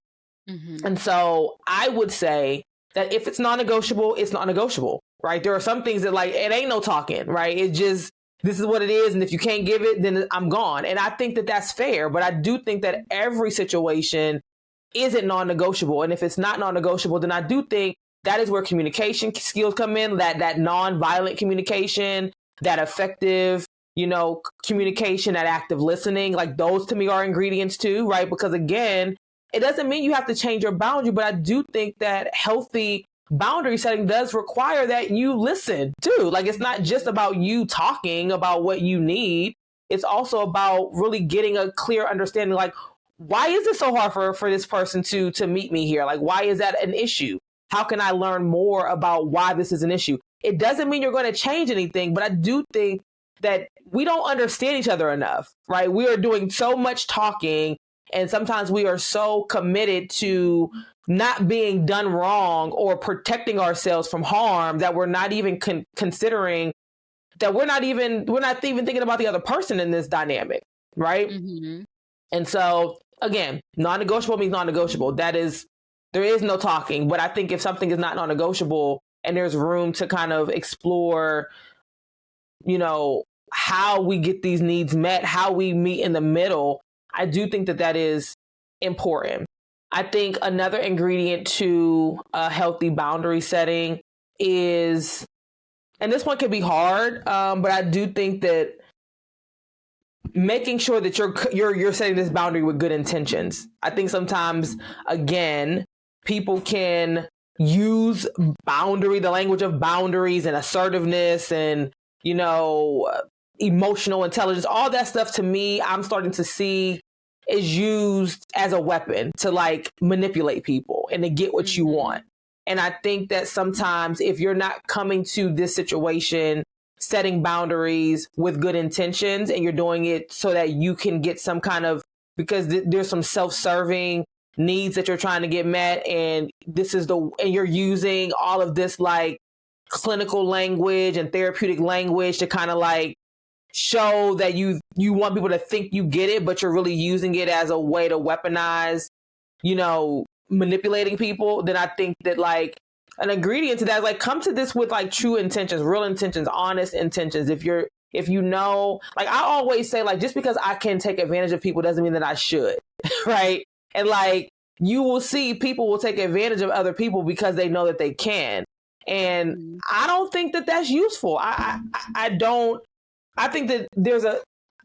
Mm-hmm. And so I would say that if it's non-negotiable, it's not negotiable, right? There are some things that it ain't no talking, right? It just, this is what it is. And if you can't give it, then I'm gone. And I think that that's fair. But I do think that every situation isn't non-negotiable. And if it's not non-negotiable, then I do think that is where communication skills come in, that non-violent communication, that effective, communication, that active listening. Like those to me are ingredients too, right? Because again, it doesn't mean you have to change your boundary, but I do think that healthy boundary setting does require that you listen too. Like it's not just about you talking about what you need. It's also about really getting a clear understanding, like, why is it so hard for this person to meet me here? Like, why is that an issue? How can I learn more about why this is an issue? It doesn't mean you're going to change anything, but I do think that we don't understand each other enough, right? We are doing so much talking, and sometimes we are so committed to not being done wrong or protecting ourselves from harm that we're not even considering that we're not even thinking about the other person in this dynamic, right? Mm-hmm. And so again, non-negotiable means non-negotiable. There is no talking. But I think if something is not non-negotiable and there's room to kind of explore, how we get these needs met, how we meet in the middle, I do think that is important. I think another ingredient to a healthy boundary setting is, and this one can be hard, but I do think that making sure that you're setting this boundary with good intentions. I think sometimes, again, people can use the language of boundaries and assertiveness and, emotional intelligence, all that stuff. To me, I'm starting to see is used as a weapon to manipulate people and to get what you want. And I think that sometimes if you're not coming to this situation setting boundaries with good intentions, and you're doing it so that you can get some kind of, because there's some self-serving needs that you're trying to get met, and and you're using all of this clinical language and therapeutic language to kind of show that you want people to think you get it, but you're really using it as a way to weaponize, manipulating people, then I think that an ingredient to that is come to this with true intentions, real intentions, honest intentions. If I always say, just because I can take advantage of people doesn't mean that I should, right? And you will see people will take advantage of other people because they know that they can. And I don't think that that's useful. I think that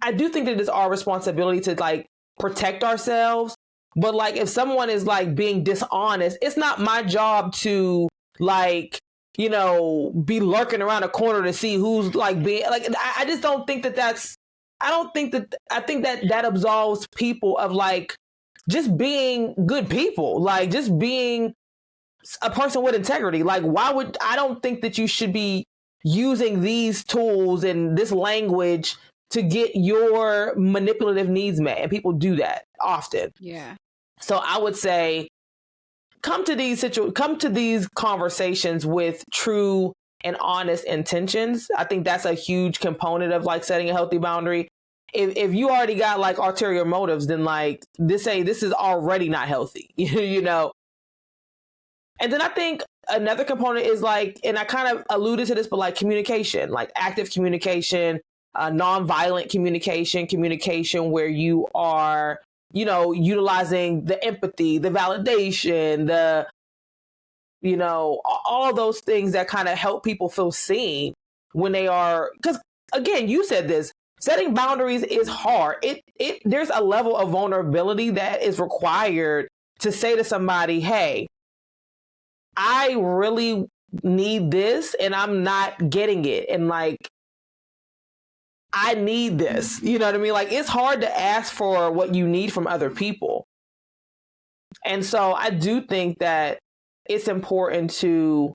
I do think that it's our responsibility to protect ourselves. But if someone is being dishonest, it's not my job to be lurking around a corner to see who's being I just don't think that's, I think that absolves people of just being good people, just being a person with integrity. I don't think that you should be using these tools and this language to get your manipulative needs met. And people do that often. Yeah. So I would say, come to these conversations with true and honest intentions. I think that's a huge component of like setting a healthy boundary. If you already got like ulterior motives, then like this is already not healthy, you know? And then I think another component is like, and I kind of alluded to this, but like communication, like active communication, nonviolent communication where you are, you know, utilizing the empathy, the validation, the, you know, all those things that kind of help people feel seen when they are, because again, you said this, setting boundaries is hard. There's a level of vulnerability that is required to say to somebody, hey, I really need this and I'm not getting it. And like, I need this. You know what I mean? Like, it's hard to ask for what you need from other people. And so I do think that it's important to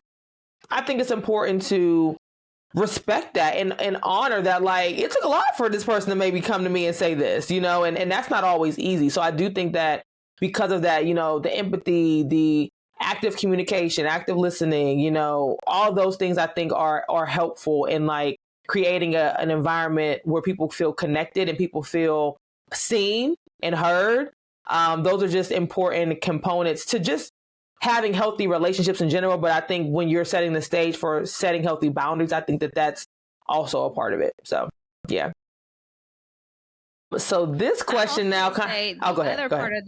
respect that and honor that, like, it took a lot for this person to maybe come to me and say this, you know, and that's not always easy. So I do think that because of that, you know, the empathy, the active communication, active listening, you know, all those things I think are helpful in like creating an environment where people feel connected and people feel seen and heard. Those are just important components to just having healthy relationships in general. But I think when you're setting the stage for setting healthy boundaries, I think that that's also a part of it. So, yeah. So this question now, go ahead. The other part of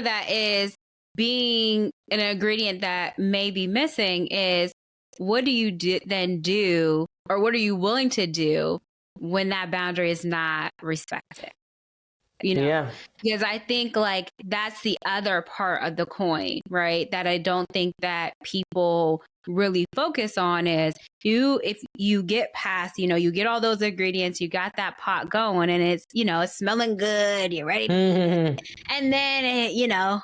that is being an ingredient that may be missing is, what do you then do, or what are you willing to do when that boundary is not respected? You know, yeah. Because I think like that's the other part of the coin, right? That I don't think that people really focus on is if you get past, you know, you get all those ingredients, you got that pot going and it's, you know, it's smelling good, you're ready. Mm-hmm. And then, you know,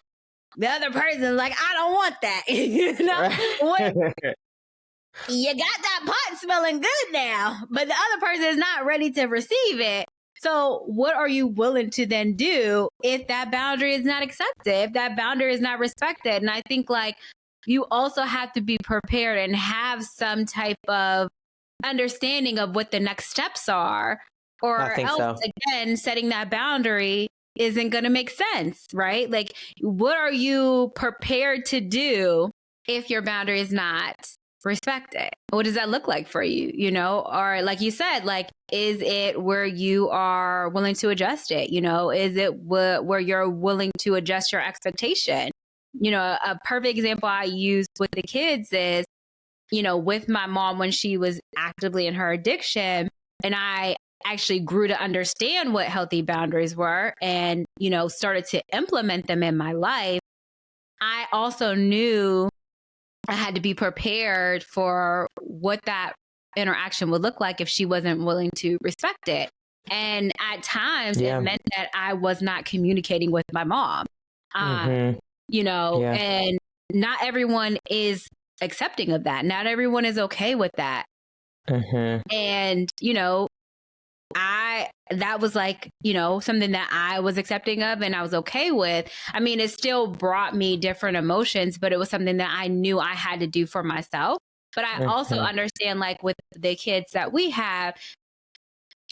the other person's like, I don't want that. You know, you got that pot smelling good now, but the other person is not ready to receive it. So what are you willing to then do if that boundary is not accepted, if that boundary is not respected? And I think like you also have to be prepared and have some type of understanding of what the next steps are, or else again, setting that boundary isn't going to make sense, right? Like, what are you prepared to do if your boundary is not respected? What does that look like for you? You know, or like you said, like, is it where you are willing to adjust it? You know, is it where you're willing to adjust your expectation? You know, a perfect example I use with the kids is, you know, with my mom when she was actively in her addiction, and I actually grew to understand what healthy boundaries were and, you know, started to implement them in my life. I also knew I had to be prepared for what that interaction would look like if she wasn't willing to respect it. And at times it meant that I was not communicating with my mom, you know, and not everyone is accepting of that. Not everyone is okay with that. And, you know, that was like, you know, something that I was accepting of and I was okay with. I mean, it still brought me different emotions, but it was something that I knew I had to do for myself. But I also understand, like with the kids that we have,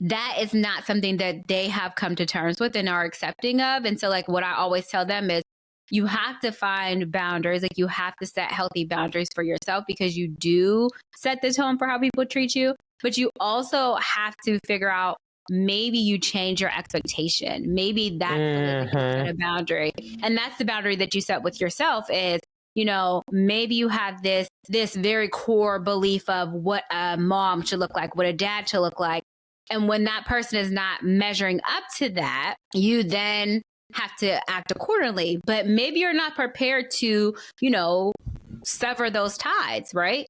that is not something that they have come to terms with and are accepting of. And so like what I always tell them is, you have to find boundaries. Like you have to set healthy boundaries for yourself, because you do set the tone for how people treat you. But you also have to figure out, maybe you change your expectation. Maybe that's a boundary. And that's the boundary that you set with yourself is, you know, maybe you have this very core belief of what a mom should look like, what a dad should look like. And when that person is not measuring up to that, you then have to act accordingly. But maybe you're not prepared to, you know, sever those ties, right?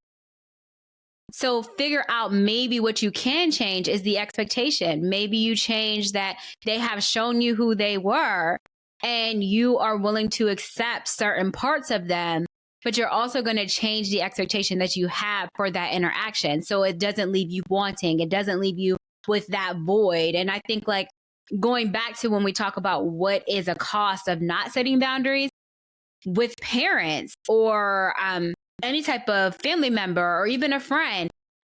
So figure out maybe what you can change is the expectation. Maybe you change that they have shown you who they were and you are willing to accept certain parts of them, but you're also going to change the expectation that you have for that interaction. So it doesn't leave you wanting. It doesn't leave you with that void. And I think like going back to when we talk about what is a cost of not setting boundaries with parents or any type of family member or even a friend,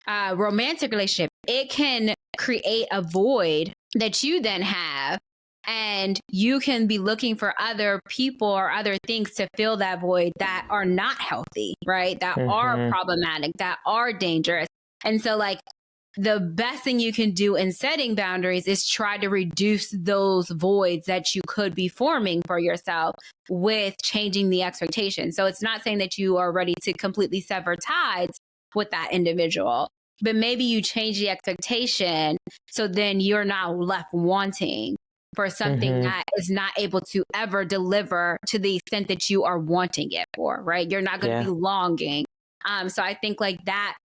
romantic relationship, it can create a void that you then have. And you can be looking for other people or other things to fill that void that are not healthy, right? That are problematic, that are dangerous. And so like the best thing you can do in setting boundaries is try to reduce those voids that you could be forming for yourself with changing the expectation. So it's not saying that you are ready to completely sever ties with that individual, but maybe you change the expectation so then you're not left wanting for something that is not able to ever deliver to the extent that you are wanting it for, right? You're not going to be longing. So I think like that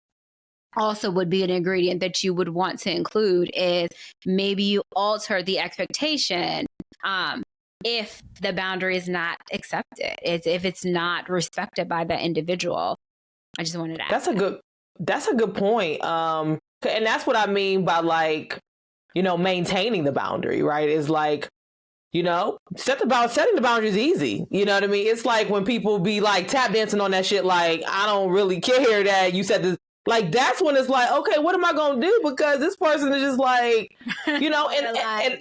also would be an ingredient that you would want to include is maybe you alter the expectation if the boundary is not accepted, if it's not respected by the individual. I just wanted to add That's a good point. And that's what I mean by like, you know, maintaining the boundary, right? Is like, you know, setting the boundary is easy. You know what I mean? It's like when people be like tap dancing on that shit, like, I don't really care that you said this. Like, that's when it's like, okay, what am I going to do? Because this person is just like, you know, and right.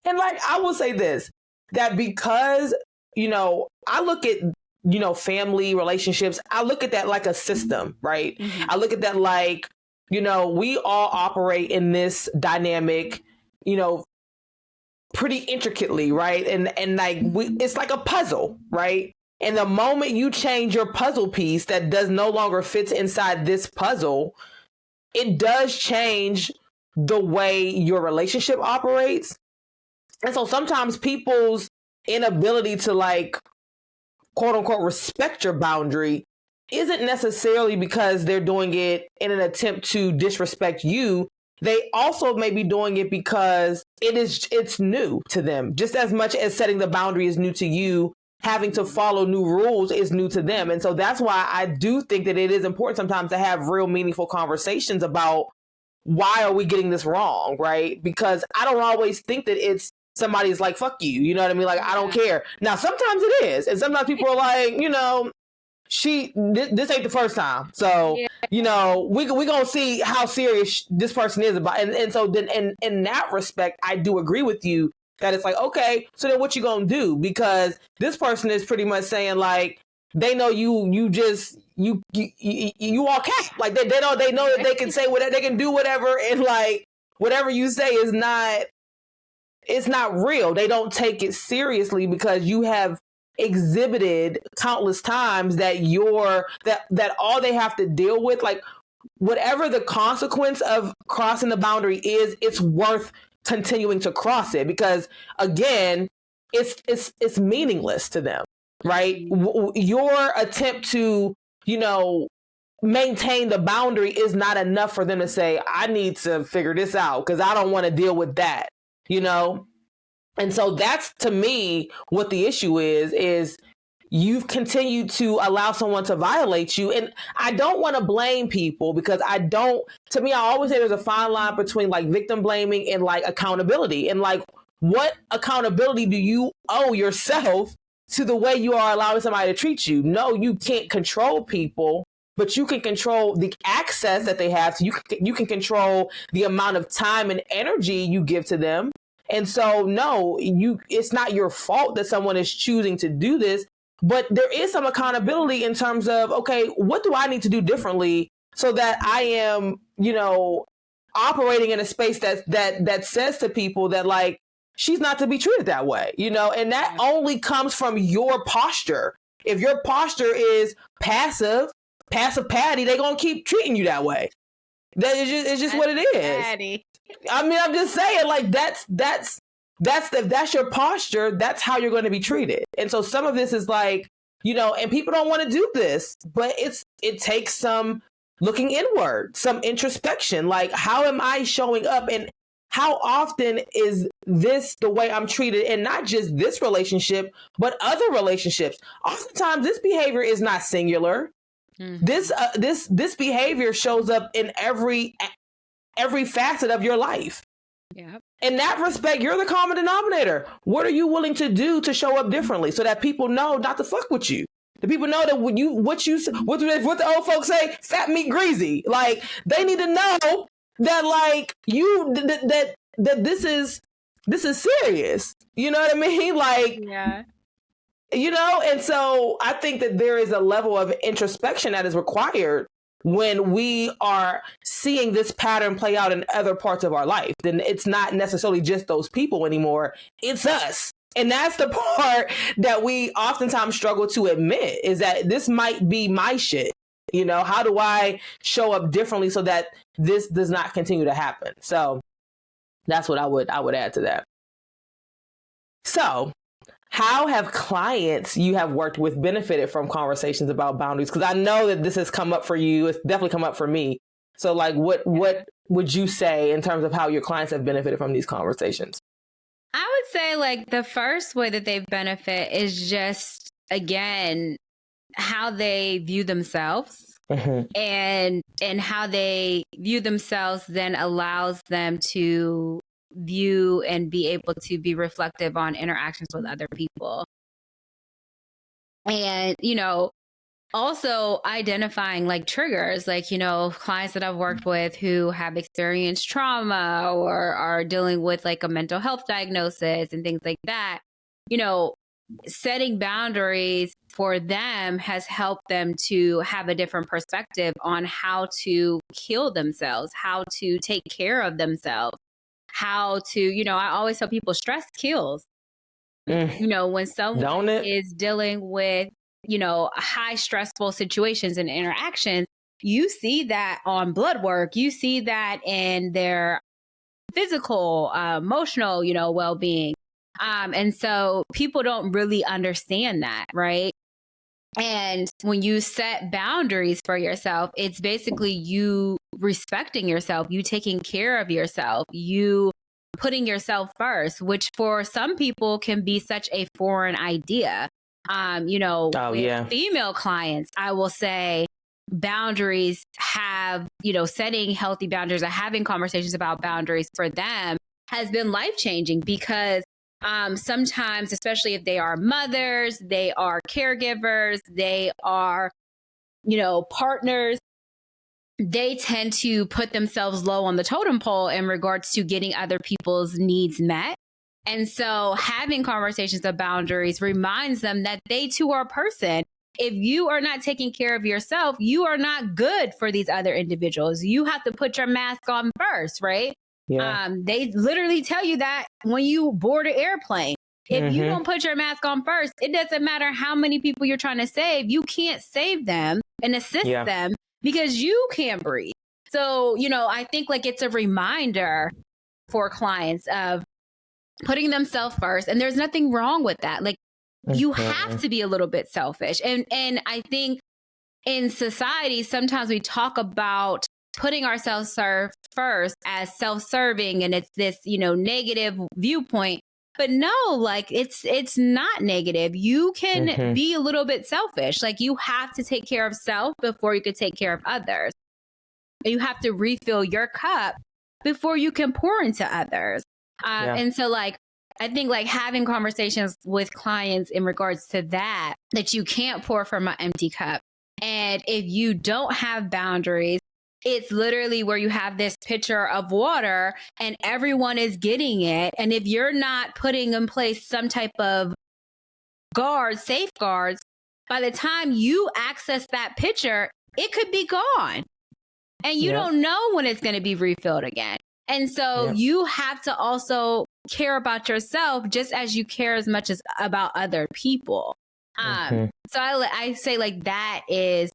And like, I will say this, that because, you know, I look at, you know, family relationships, I look at that like a system, right? I look at that like, you know, we all operate in this dynamic, you know, pretty intricately, right? And like it's like a puzzle, right? And the moment you change your puzzle piece that does no longer fits inside this puzzle, it does change the way your relationship operates. And so sometimes people's inability to like, quote unquote, respect your boundary isn't necessarily because they're doing it in an attempt to disrespect you. They also may be doing it because it's new to them. Just as much as setting the boundary is new to you, having to follow new rules is new to them. And so that's why I do think that it is important sometimes to have real meaningful conversations about why are we getting this wrong, right? Because I don't always think that it's somebody's like, fuck you. You know what I mean? Like, I don't care. Now, sometimes it is. And sometimes people are like, you know, this ain't the first time. So, you know, we going to see how serious this person is about. And so then in that respect, I do agree with you that it's like, okay, so then what you going to do? Because this person is pretty much saying like, they know you all cat. Like they know that they can say whatever, they can do whatever. And like, whatever you say is not, it's not real. They don't take it seriously because you have exhibited countless times that that all they have to deal with, like whatever the consequence of crossing the boundary is, it's worth continuing to cross it because again, it's meaningless to them, right? Your attempt to, you know, maintain the boundary is not enough for them to say, I need to figure this out because I don't want to deal with that, you know? And so that's, to me, what the issue is you've continued to allow someone to violate you. And I don't want to blame people because to me, I always say there's a fine line between like victim blaming and like accountability. And like, what accountability do you owe yourself to the way you are allowing somebody to treat you? No, you can't control people, but you can control the access that they have. So you can control the amount of time and energy you give to them. And so, no, it's not your fault that someone is choosing to do this, but there is some accountability in terms of, okay, what do I need to do differently so that I am, you know, operating in a space that says to people that like, she's not to be treated that way, you know, and that only comes from your posture. If your posture is passive patty, they're going to keep treating you that way. It's just what it is. Patty. I mean, I'm just saying, like, if that's your posture, that's how you're going to be treated. And so some of this is like, you know, and people don't want to do this, but it takes some looking inward, some introspection. Like, how am I showing up and how often is this the way I'm treated, and not just this relationship, but other relationships? Oftentimes, this behavior is not singular. Mm-hmm. This behavior shows up in every facet of your life. Yeah. In that respect, you're the common denominator. What are you willing to do to show up differently so that people know not to fuck with you? The people know that what the old folks say, fat meat greasy. Like, they need to know that, like, that this is serious. You know what I mean? Like, yeah. You know, and so I think that there is a level of introspection that is required when we are seeing this pattern play out in other parts of our life. Then it's not necessarily just those people anymore. It's us. And that's the part that we oftentimes struggle to admit, is that this might be my shit. You know, how do I show up differently so that this does not continue to happen? So that's what I would add to that. So how have clients you have worked with benefited from conversations about boundaries? Because I know that this has come up for you. It's definitely come up for me. So, like, what would you say in terms of how your clients have benefited from these conversations? I would say, like, the first way that they benefit is just, again, how they view themselves. Mm-hmm. And how they view themselves then allows them to view and be able to be reflective on interactions with other people. And, you know, also identifying, like, triggers, like, you know, clients that I've worked with who have experienced trauma or are dealing with, like, a mental health diagnosis and things like that. You know, setting boundaries for them has helped them to have a different perspective on how to heal themselves, how to take care of themselves, how to, you know, I always tell people stress kills. You know, when someone is dealing with, you know, high stressful situations and interactions, you see that on blood work, you see that in their physical, emotional, you know, well-being. And so people don't really understand that, right? And when you set boundaries for yourself, it's basically you respecting yourself, you taking care of yourself, you putting yourself first, which for some people can be such a foreign idea. You know, with female clients, I will say boundaries have, you know, setting healthy boundaries or having conversations about boundaries for them has been life-changing because sometimes, especially if they are mothers, they are caregivers, they are, you know, partners, they tend to put themselves low on the totem pole in regards to getting other people's needs met. And so having conversations of boundaries reminds them that they too are a person. If you are not taking care of yourself, you are not good for these other individuals. You have to put your mask on first, right? Yeah. They literally tell you that when you board an airplane. If you don't put your mask on first, it doesn't matter how many people you're trying to save. You can't save them and assist them because you can't breathe. So, you know, I think, like, it's a reminder for clients of putting themselves first. And there's nothing wrong with that. Like, you have to be a little bit selfish. And I think in society, sometimes we talk about putting ourselves first as self-serving, and it's this, you know, negative viewpoint. But no, like, it's not negative. You can be a little bit selfish. Like, you have to take care of self before you can take care of others. You have to refill your cup before you can pour into others. And so, like, I think, like, having conversations with clients in regards to that you can't pour from an empty cup. And if you don't have boundaries, it's literally where you have this pitcher of water and everyone is getting it. And if you're not putting in place some type of safeguards, by the time you access that pitcher, it could be gone. And you don't know when it's going to be refilled again. And so you have to also care about yourself just as you care as much as about other people. So I say, like, that is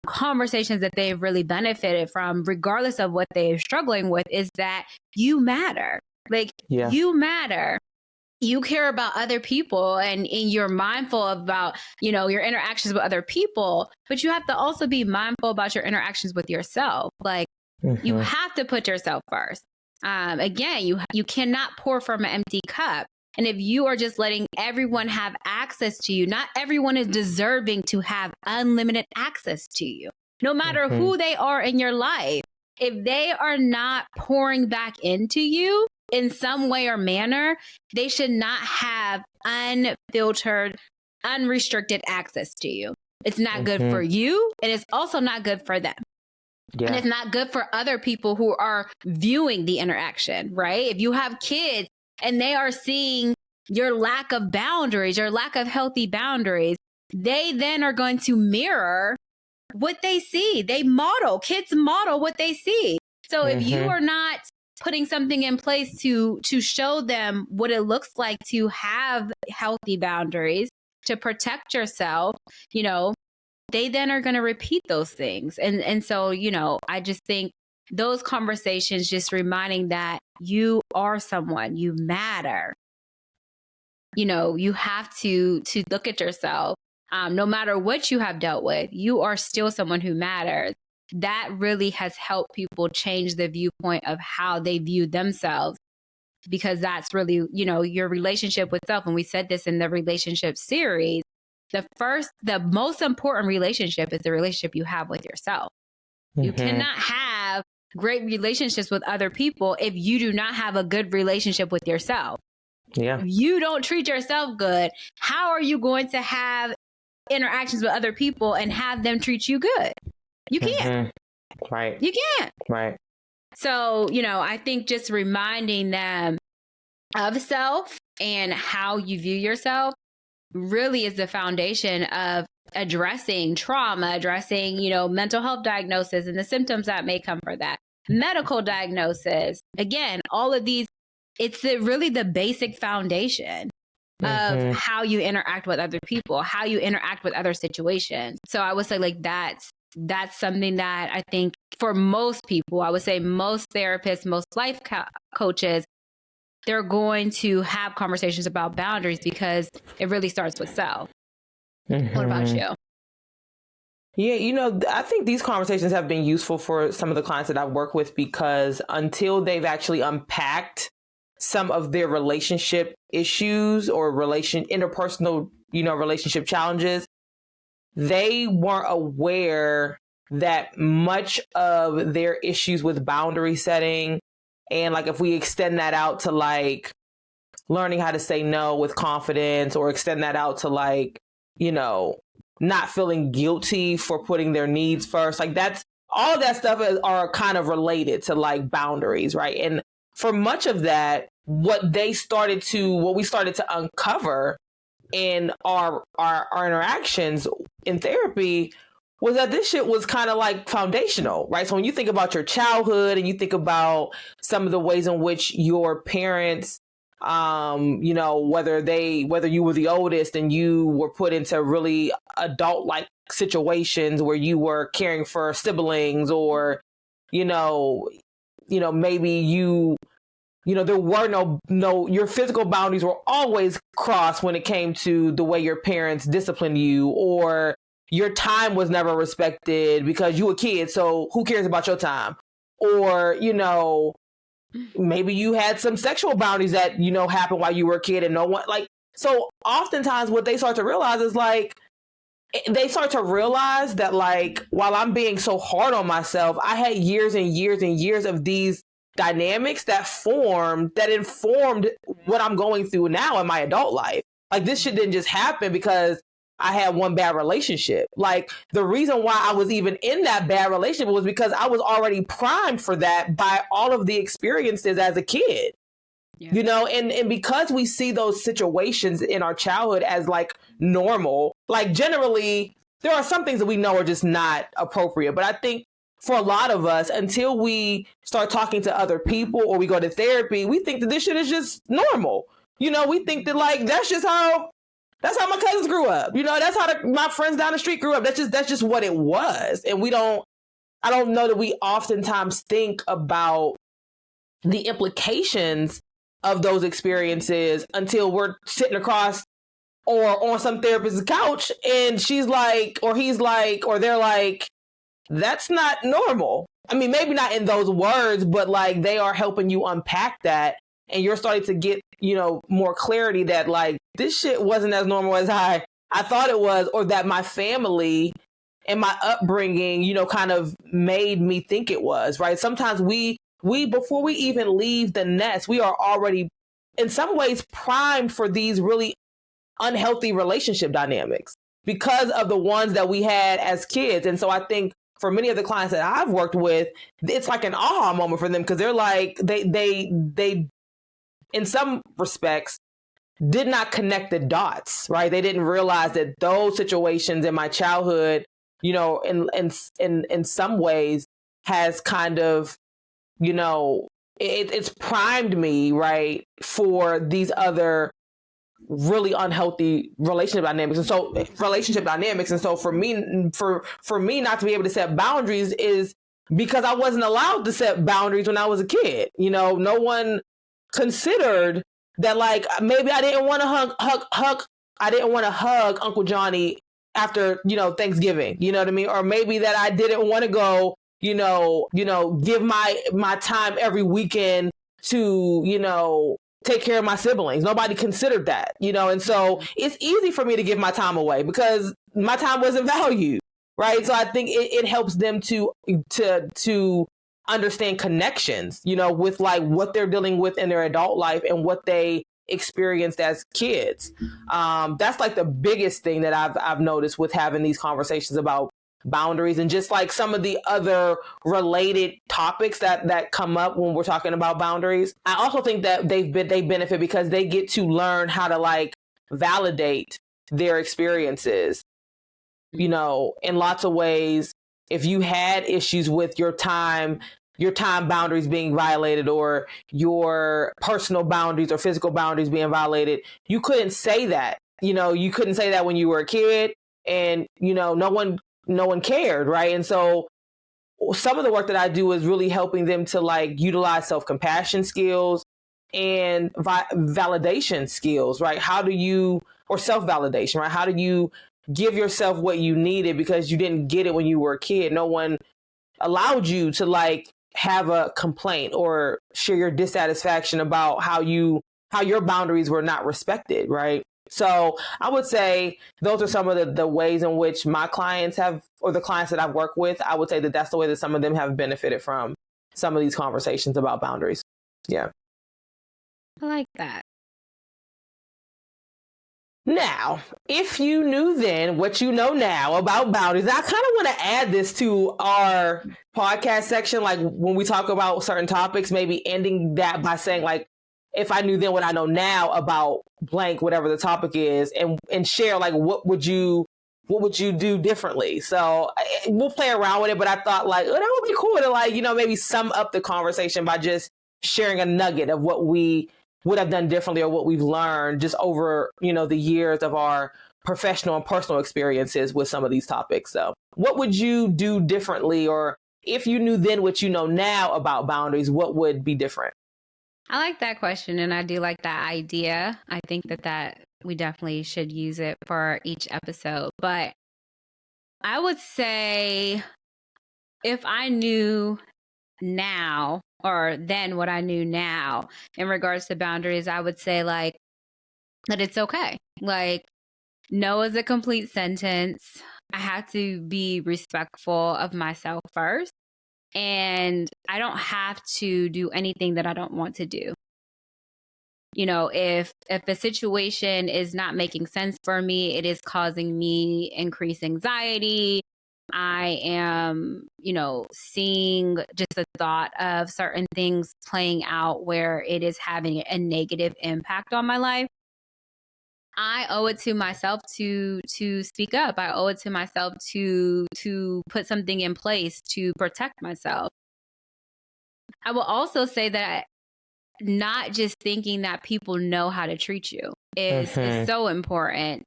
conversations that they've really benefited from, regardless of what they're struggling with, is that you matter. Like, you matter. You care about other people and you're mindful about, you know, your interactions with other people, but you have to also be mindful about your interactions with yourself. Like, you have to put yourself first. Again, you cannot pour from an empty cup. And if you are just letting everyone have access to you, not everyone is deserving to have unlimited access to you, no matter who they are in your life. If they are not pouring back into you in some way or manner, they should not have unfiltered, unrestricted access to you. It's not good for you, and it's also not good for them. Yeah. And it's not good for other people who are viewing the interaction, right? If you have kids and they are seeing your lack of boundaries, your lack of healthy boundaries, they then are going to mirror what they see. Kids model what they see. So if you are not putting something in place to show them what it looks like to have healthy boundaries, to protect yourself, they then are going to repeat those things. And so, I just think those conversations, just reminding that you are someone, you matter. You have to look at yourself. No matter what you have dealt with, you are still someone who matters. That really has helped people change the viewpoint of how they view themselves, because that's really, your relationship with self. And we said this in the relationship series. The most important relationship is the relationship you have with yourself. You cannot have great relationships with other people if you do not have a good relationship with yourself. Yeah. If you don't treat yourself good, how are you going to have interactions with other people and have them treat you good? You can't. Right. You can't. Right. So, I think just reminding them of self and how you view yourself really is the foundation of addressing trauma, addressing, mental health diagnosis and the symptoms that may come for that. Medical diagnosis. Again, all of these, it's really the basic foundation of how you interact with other people, how you interact with other situations. So I would say that's something that I think for most people, I would say most therapists, most life coaches, they're going to have conversations about boundaries because it really starts with self. What about you? Yeah, I think these conversations have been useful for some of the clients that I've worked with, because until they've actually unpacked some of their relationship issues or interpersonal, relationship challenges, they weren't aware that much of their issues with boundary setting, and if we extend that out to learning how to say no with confidence, or extend that out to not feeling guilty for putting their needs first, that's all of that stuff are kind of related to boundaries, right? And for much of that, what we started to uncover in our interactions in therapy was that this shit was kind of foundational, right? So when you think about your childhood and you think about some of the ways in which your parents, whether you were the oldest and you were put into really adult-like situations where you were caring for siblings, or, maybe there were no, your physical boundaries were always crossed when it came to the way your parents disciplined you, or your time was never respected because you were a kid, so who cares about your time? Or, maybe you had some sexual boundaries that, happened while you were a kid and no one, so oftentimes what they start to realize is they start to realize that while I'm being so hard on myself, I had years and years and years of these dynamics that informed what I'm going through now in my adult life. This shit didn't just happen because I had one bad relationship. The reason why I was even in that bad relationship was because I was already primed for that by all of the experiences as a kid. Yeah. And because we see those situations in our childhood as normal, generally there are some things that we know are just not appropriate. But I think for a lot of us, until we start talking to other people or we go to therapy, we think that this shit is just normal. We think that that's how my cousins grew up. That's how my friends down the street grew up. That's just what it was. And I don't know that we oftentimes think about the implications of those experiences until we're sitting across or on some therapist's couch and she's or he's or they're that's not normal. I mean, maybe not in those words, but like they are helping you unpack that. And you're starting to get, more clarity that like this shit wasn't as normal as I thought it was, or that my family and my upbringing, kind of made me think it was, right? Sometimes we before we even leave the nest, we are already in some ways primed for these really unhealthy relationship dynamics because of the ones that we had as kids. And so I think for many of the clients that I've worked with, it's like an aha moment for them because they're like, they in some respects did not connect the dots, right? They didn't realize that those situations in my childhood, in some ways has kind of, it's primed me, right, for these other really unhealthy relationship dynamics. And so for me not to be able to set boundaries is because I wasn't allowed to set boundaries when I was a kid. No one considered that, like, maybe I didn't want to I didn't want to hug Uncle Johnny after, Thanksgiving, you know what I mean? Or maybe that I didn't want to go, give my time every weekend to, take care of my siblings. Nobody considered that, and so it's easy for me to give my time away because my time wasn't valued, right? So I think it helps them to understand connections, with like what they're dealing with in their adult life and what they experienced as kids. That's like the biggest thing that I've noticed with having these conversations about boundaries and just like some of the other related topics that come up when we're talking about boundaries. I also think that they benefit because they get to learn how to like validate their experiences, in lots of ways. If you had issues with your time boundaries being violated or your personal boundaries or physical boundaries being violated, you couldn't say that. You couldn't say that when you were a kid and, no one cared, right? And so some of the work that I do is really helping them to like utilize self-compassion skills and validation skills, right? Or self-validation, right? How do you give yourself what you needed because you didn't get it when you were a kid? No one allowed you to like have a complaint or share your dissatisfaction about how your boundaries were not respected, right? So I would say those are some of the ways in which my clients have, or the clients that I've worked with, I would say that that's the way that some of them have benefited from some of these conversations about boundaries. Yeah. I like that. Now, if you knew then what you know now about boundaries, I kind of want to add this to our podcast section. Like when we talk about certain topics, maybe ending that by saying like, if I knew then what I know now about blank, whatever the topic is, and share like, what would you do differently? So we'll play around with it, but I thought like, oh, that would be cool to like, maybe sum up the conversation by just sharing a nugget of what we would have done differently or what we've learned just over, the years of our professional and personal experiences with some of these topics. So what would you do differently? Or if you knew then what you know now about boundaries, what would be different? I like that question, and I do like that idea. I think that we definitely should use it for each episode. But I would say if I knew now or then what I knew now in regards to boundaries, I would say like that it's okay. Like no is a complete sentence. I have to be respectful of myself first. And I don't have to do anything that I don't want to do. If a situation is not making sense for me, it is causing me increased anxiety. I am, seeing just the thought of certain things playing out where it is having a negative impact on my life. I owe it to myself to speak up. I owe it to myself to put something in place to protect myself. I will also say that not just thinking that people know how to treat you is so important.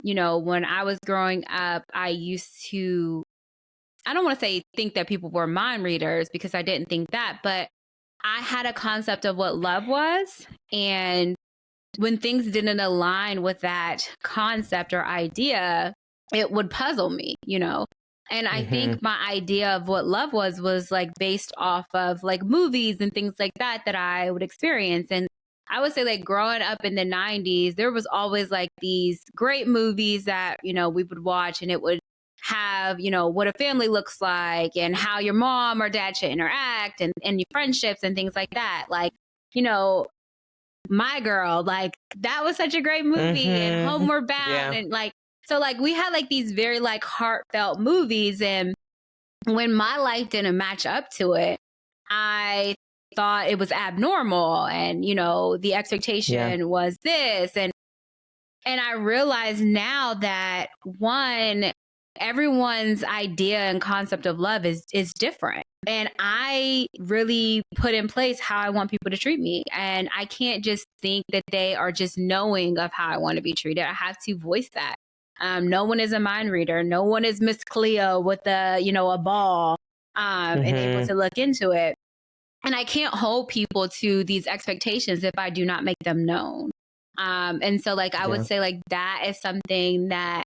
When I was growing up, I used to, I don't want to say think that people were mind readers because I didn't think that, but I had a concept of what love was. And when things didn't align with that concept or idea, it would puzzle me, And I think my idea of what love was like based off of like movies and things like that I would experience. And I would say like growing up in the 90s, there was always like these great movies that, you know, we would watch, and it would have, you know, what a family looks like and how your mom or dad should interact, and your friendships and things like that. Like, you know, My Girl, like that was such a great movie, and Homeward Bound, and like, so like we had like these very like heartfelt movies, and when my life didn't match up to it, I thought it was abnormal, and you know, the expectation was this, and I realize now that one, everyone's idea and concept of love is different. And I really put in place how I want people to treat me. And I can't just think that they are just knowing of how I want to be treated. I have to voice that. No one is a mind reader. No one is Miss Cleo with a, you know, a ball, and able to look into it. And I can't hold people to these expectations if I do not make them known. And so like, I would say like that is something that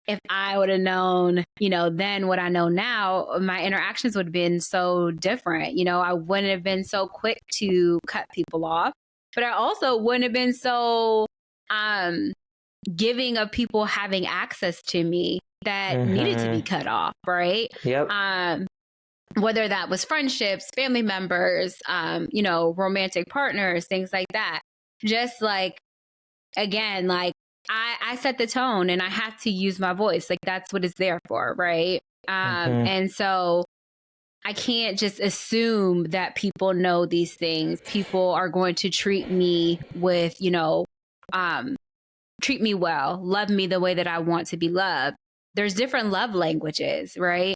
if I would have known, you know, then what I know now, my interactions would have been so different. You know, I wouldn't have been so quick to cut people off, but I also wouldn't have been so giving of people having access to me that needed to be cut off, right? Yep. Whether that was friendships, family members, you know, romantic partners, things like that. Just like, again, like I set the tone, and I have to use my voice. Like that's what it's there for, right? And so I can't just assume that people know these things. People are going to treat me with, you know, treat me well, love me the way that I want to be loved. There's different love languages, right?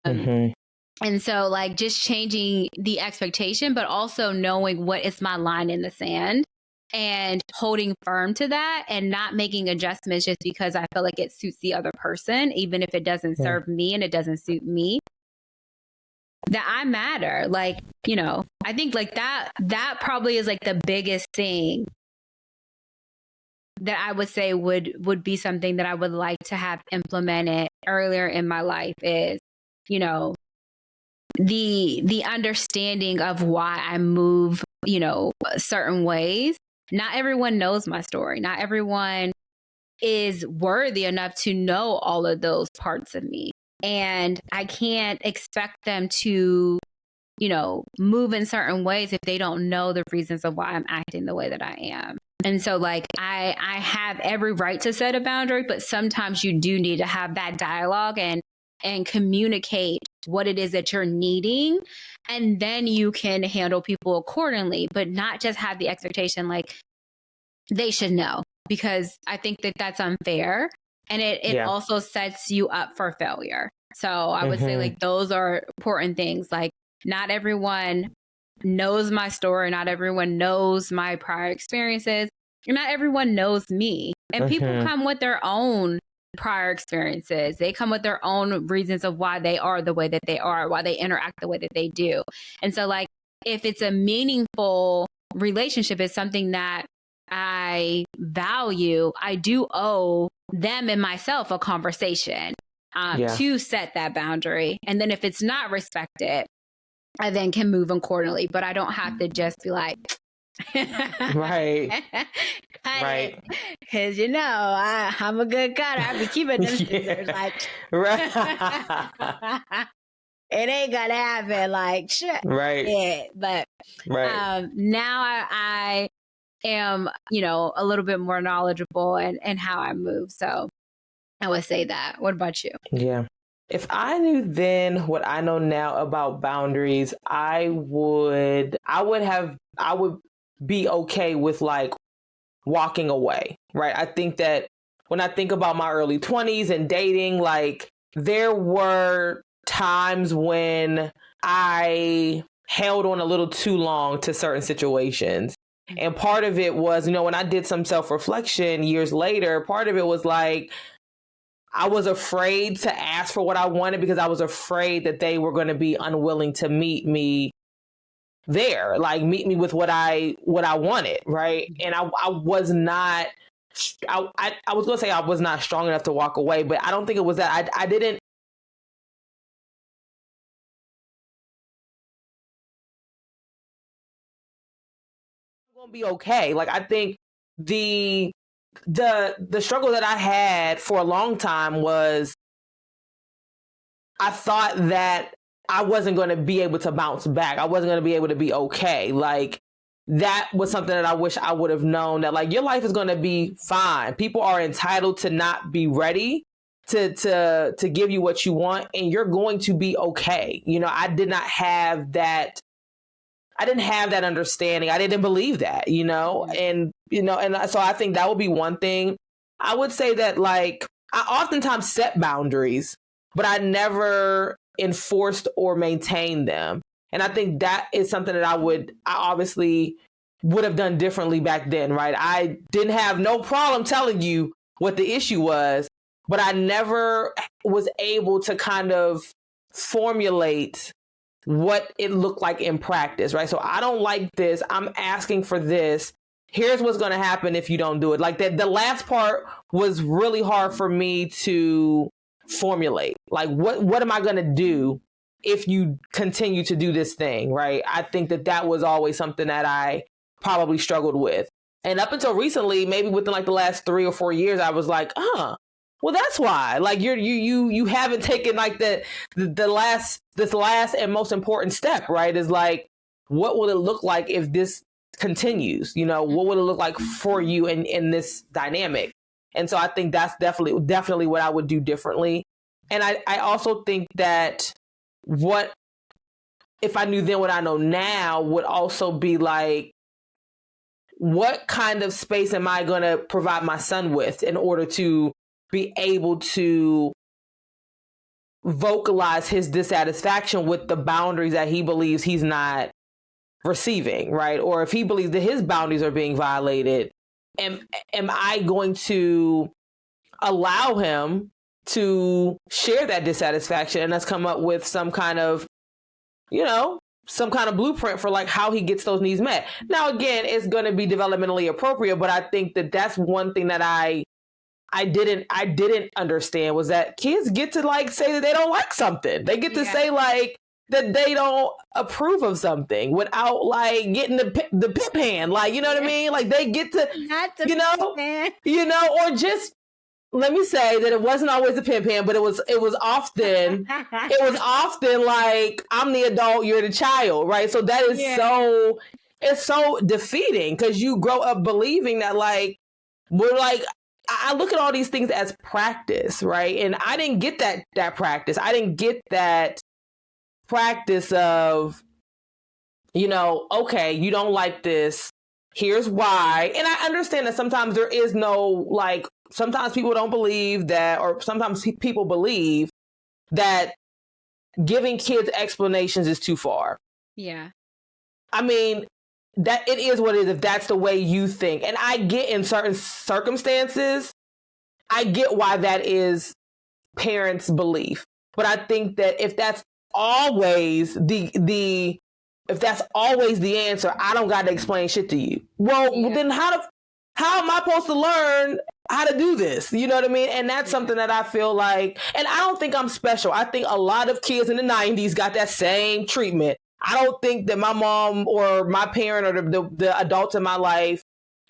And so like just changing the expectation, but also knowing what is my line in the sand and holding firm to that, and not making adjustments just because I feel like it suits the other person, even if it doesn't serve me and it doesn't suit me. That I matter. Like, you know, I think like that probably is like the biggest thing that I would say would be something that I would like to have implemented earlier in my life is, you know, the understanding of why I move, you know, certain ways. Not everyone knows my story. Not everyone is worthy enough to know all of those parts of me. And I can't expect them to, you know, move in certain ways if they don't know the reasons of why I'm acting the way that I am. And so like I have every right to set a boundary, but sometimes you do need to have that dialogue and communicate what it is that you're needing, and then you can handle people accordingly, but not just have the expectation like they should know, because I think that that's unfair, and it also sets you up for failure. So I would say like those are important things. Like not everyone knows my story, not everyone knows my prior experiences, and not everyone knows me. And people come with their own prior experiences. They come with their own reasons of why they are the way that they are, why they interact the way that they do. And so like if it's a meaningful relationship, it's something that I value, I do owe them and myself a conversation to set that boundary. And then if it's not respected, I then can move accordingly. But I don't have to just be like, right. Right. Because, you know, I'm a good cutter. I be keeping them scissors. Like, it ain't gonna happen. Like, shit. Right. Yeah. But now I am, you know, a little bit more knowledgeable in how I move. So I would say that. What about you? Yeah. If I knew then what I know now about boundaries, I would be okay with like walking away, right? I think that when I think about my early 20s and dating, like there were times when I held on a little too long to certain situations. And part of it was, you know, when I did some self-reflection years later, part of it was like, I was afraid to ask for what I wanted because I was afraid that they were going to be unwilling to meet me there, like meet me with what I wanted, right? And I was not, I was going to say I was not strong enough to walk away, but I don't think it was that. I didn't gonna be okay. Like, I think the struggle that I had for a long time was I thought that I wasn't going to be able to bounce back. I wasn't going to be able to be okay. Like, that was something that I wish I would have known, that like your life is going to be fine. People are entitled to not be ready to give you what you want, and you're going to be okay. You know, I didn't have that understanding. I didn't believe that, and so I think that would be one thing. I would say that, like, I oftentimes set boundaries, but I never enforced or maintained them. And I think that is something that I obviously would have done differently back then, right? I didn't have no problem telling you what the issue was, but I never was able to kind of formulate what it looked like in practice, right? So I don't like this. I'm asking for this. Here's what's going to happen if you don't do it. Like that, the last part was really hard for me to formulate. Like, what am I going to do if you continue to do this thing, right? I think that was always something that I probably struggled with. And up until recently, maybe within like the last 3 or 4 years, I was like, well, that's why. Like, you haven't taken like this last and most important step, right? Is like, what will it look like if this continues? What would it look like for you in this dynamic? And so I think that's definitely what I would do differently. And I also think that what if I knew then what I know now would also be like, what kind of space am I going to provide my son with in order to be able to vocalize his dissatisfaction with the boundaries that he believes he's not receiving, right? Or if he believes that his boundaries are being violated, am I going to allow him to share that dissatisfaction and let's come up with some kind of blueprint for like how he gets those needs met? Now, again, it's going to be developmentally appropriate, but I think that that's one thing that I didn't understand, was that kids get to like say that they don't like something. They get to say like that they don't approve of something without like getting the pip hand. Like, you know what I mean? Like they get to, or just, let me say that it wasn't always a pimp hand, but it was often like, I'm the adult, you're the child, right? So that is it's so defeating, because you grow up believing that like, we're like, I look at all these things as practice, right? And I didn't get that practice. I didn't get that practice of, okay, you don't like this, here's why. And I understand that sometimes there is no, like, sometimes people don't believe that, or sometimes people believe that giving kids explanations is too far. Yeah. I mean, that it is what it is if that's the way you think. And I get in certain circumstances, I get why that is parents' belief. But I think that if that's always the answer, I don't got to explain shit to you. Well, then how am I supposed to learn how to do this? You know what I mean? And that's something that I feel like, and I don't think I'm special. I think a lot of kids in the 90s got that same treatment. I don't think that my mom or my parent or the adults in my life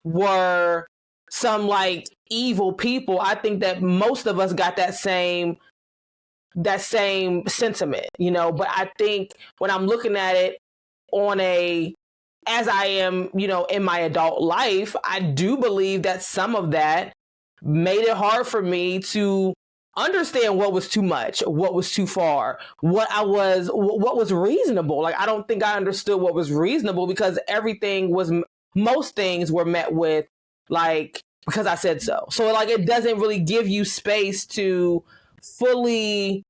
were some like evil people. I think that most of us got that same sentiment, but I think when I'm looking at it as I am, in my adult life, I do believe that some of that made it hard for me to understand what was too much, what was too far, what was reasonable. Like, I don't think I understood what was reasonable, because most things were met with like, because I said so. So like, it doesn't really give you space to fully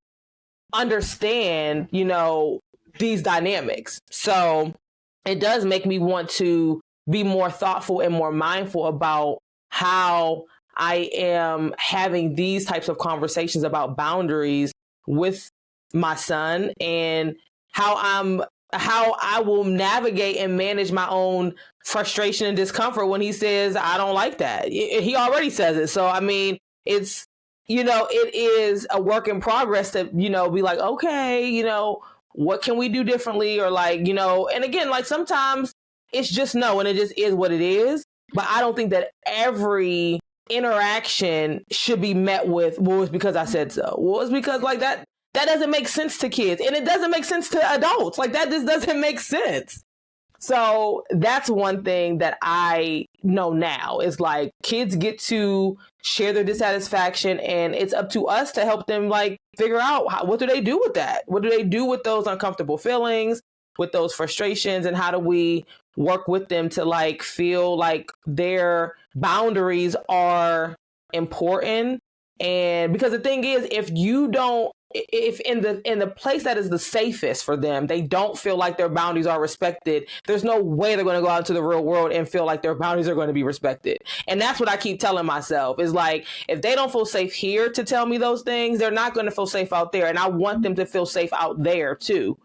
understand, these dynamics. So it does make me want to be more thoughtful and more mindful about how I am having these types of conversations about boundaries with my son, and how I will navigate and manage my own frustration and discomfort when he says, I don't like that. He already says it. So, I mean, it's, it is a work in progress to, be like, okay, what can we do differently? Or like, and again, like sometimes it's just no, and it just is what it is. But I don't think that every interaction should be met with, well, it's because I said so. Well, it's because like that doesn't make sense to kids, and it doesn't make sense to adults. Like that just doesn't make sense. So that's one thing that I know now is like kids get to share their dissatisfaction, and it's up to us to help them like figure out what do they do with that? What do they do with those uncomfortable feelings, with those frustrations, and how do we work with them to like feel like their boundaries are important? And because the thing is, if in the place that is the safest for them, they don't feel like their boundaries are respected, there's no way they're going to go out into the real world and feel like their boundaries are going to be respected. And that's what I keep telling myself is like, if they don't feel safe here to tell me those things, they're not going to feel safe out there. And I want them to feel safe out there too,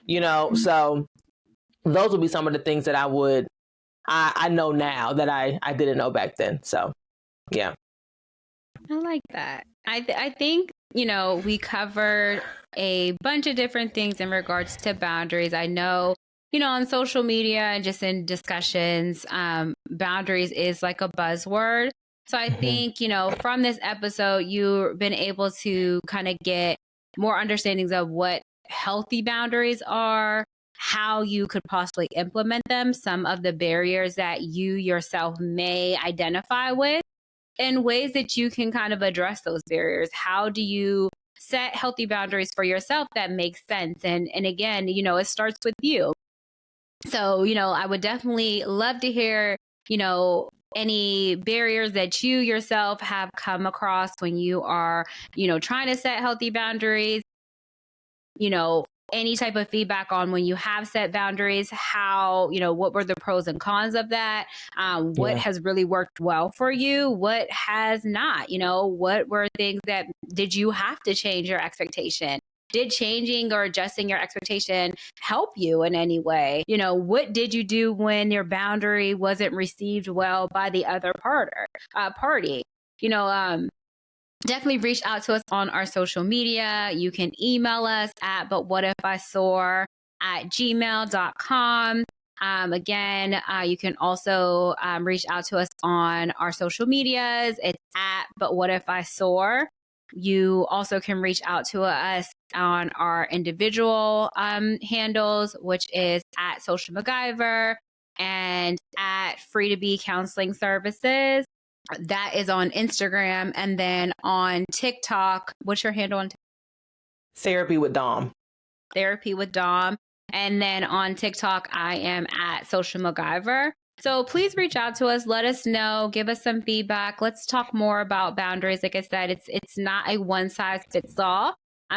so those would be some of the things that I know now that I didn't know back then. So, yeah. I like that. I think, we covered a bunch of different things in regards to boundaries. I know, on social media and just in discussions, boundaries is like a buzzword. So I think, from this episode, you've been able to kind of get more understandings of what healthy boundaries are, how you could possibly implement them, some of the barriers that you yourself may identify with, and ways that you can kind of address those barriers. How do you set healthy boundaries for yourself that makes sense? And again, it starts with you. So, I would definitely love to hear, any barriers that you yourself have come across when you are, trying to set healthy boundaries, any type of feedback on when you have set boundaries, how, what were the pros and cons of that? What has really worked well for you? What has not? What were things that did you have to change your expectation? Did changing or adjusting your expectation help you in any way? What did you do when your boundary wasn't received well by the other party? Definitely reach out to us on our social media. You can email us at butifisaw@gmail.com. Again, you can also reach out to us on our social medias. It's at butifisaw. You also can reach out to us on our individual handles, which is at Social MacGyver and at Free to Be Counseling Services. That is on Instagram. And then on TikTok, what's your handle on TikTok? Therapy with Dom. Therapy with Dom. And then on TikTok, I am at Social MacGyver. So please reach out to us. Let us know. Give us some feedback. Let's talk more about boundaries. Like I said, it's not a one size fits all.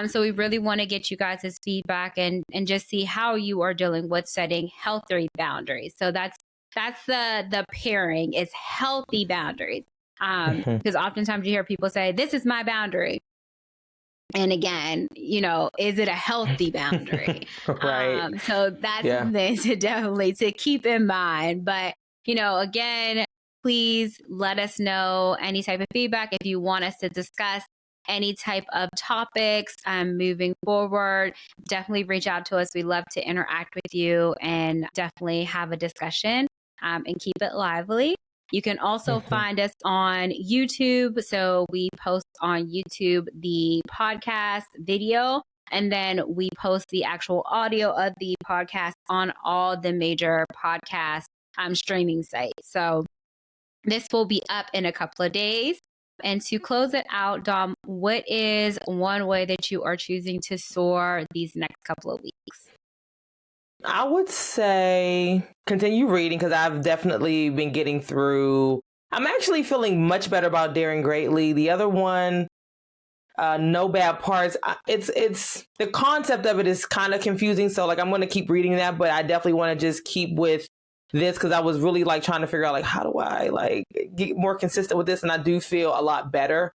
So we really want to get you guys' feedback and just see how you are dealing with setting healthy boundaries. So that's the pairing is healthy boundaries. Because oftentimes you hear people say, this is my boundary. And again, is it a healthy boundary? Right. So that's something to keep in mind. But, again, please let us know any type of feedback if you want us to discuss any type of topics moving forward. Definitely reach out to us. We love to interact with you and definitely have a discussion and keep it lively. You can also find us on YouTube. So we post on YouTube the podcast video, and then we post the actual audio of the podcast on all the major podcast streaming sites. So this will be up in a couple of days. And to close it out, Dom, what is one way that you are choosing to soar these next couple of weeks? I would say continue reading, because I've definitely been getting through. I'm actually feeling much better about Daring Greatly. The other one, No Bad Parts. It's the concept of it is kind of confusing. So like I'm going to keep reading that, but I definitely want to just keep with this because I was really like trying to figure out like how do I like get more consistent with this, and I do feel a lot better.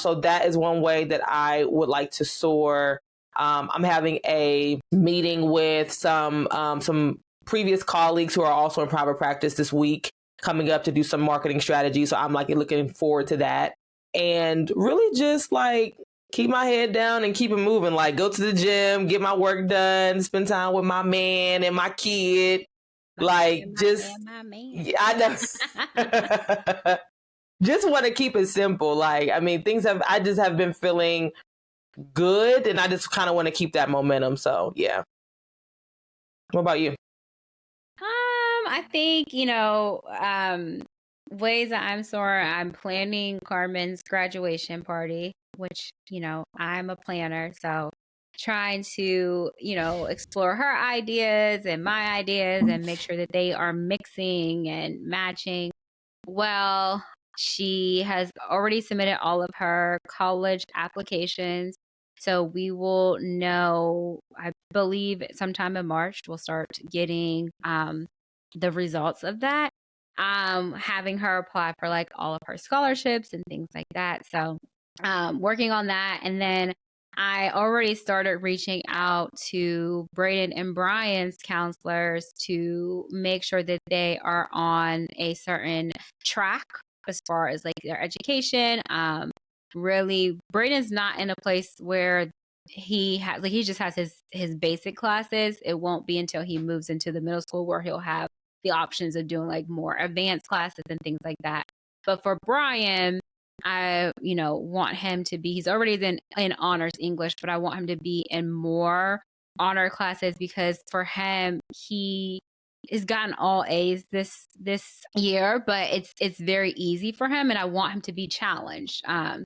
So that is one way that I would like to soar. I'm having a meeting with some previous colleagues who are also in private practice this week coming up to do some marketing strategy. So I'm like looking forward to that, and really just like keep my head down and keep it moving. Like go to the gym, get my work done, spend time with my man and my kid. Like, just, my man. yeah, I know. Just want to keep it simple. Like, I mean, I just have been feeling good, and I just kind of want to keep that momentum. So, yeah. What about you? I think, ways that I'm sore, I'm planning Carmen's graduation party, which, I'm a planner. So trying to, explore her ideas and my ideas and make sure that they are mixing and matching. Well, she has already submitted all of her college applications. So we will know, I believe sometime in March, we'll start getting the results of that. Having her apply for like all of her scholarships and things like that. So working on that. And then I already started reaching out to Braden and Brian's counselors to make sure that they are on a certain track as far as like their education. Really, Braden's not in a place where he just has his basic classes. It won't be until he moves into the middle school where he'll have the options of doing like more advanced classes and things like that. But for Brian, I, want him to be, he's already in honors English, but I want him to be in more honor classes because for him, he has gotten all A's this year, but it's very easy for him and I want him to be challenged. And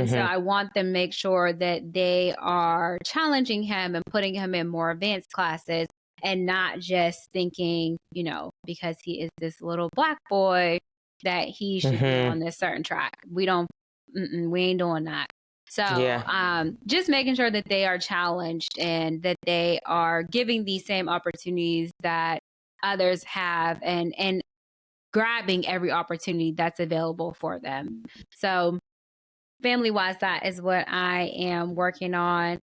so I want them to make sure that they are challenging him and putting him in more advanced classes and not just thinking, because he is this little black boy that he should be on this certain track. We ain't doing that. So just making sure that they are challenged and that they are giving these same opportunities that others have and grabbing every opportunity that's available for them. So family wise, that is what I am working on.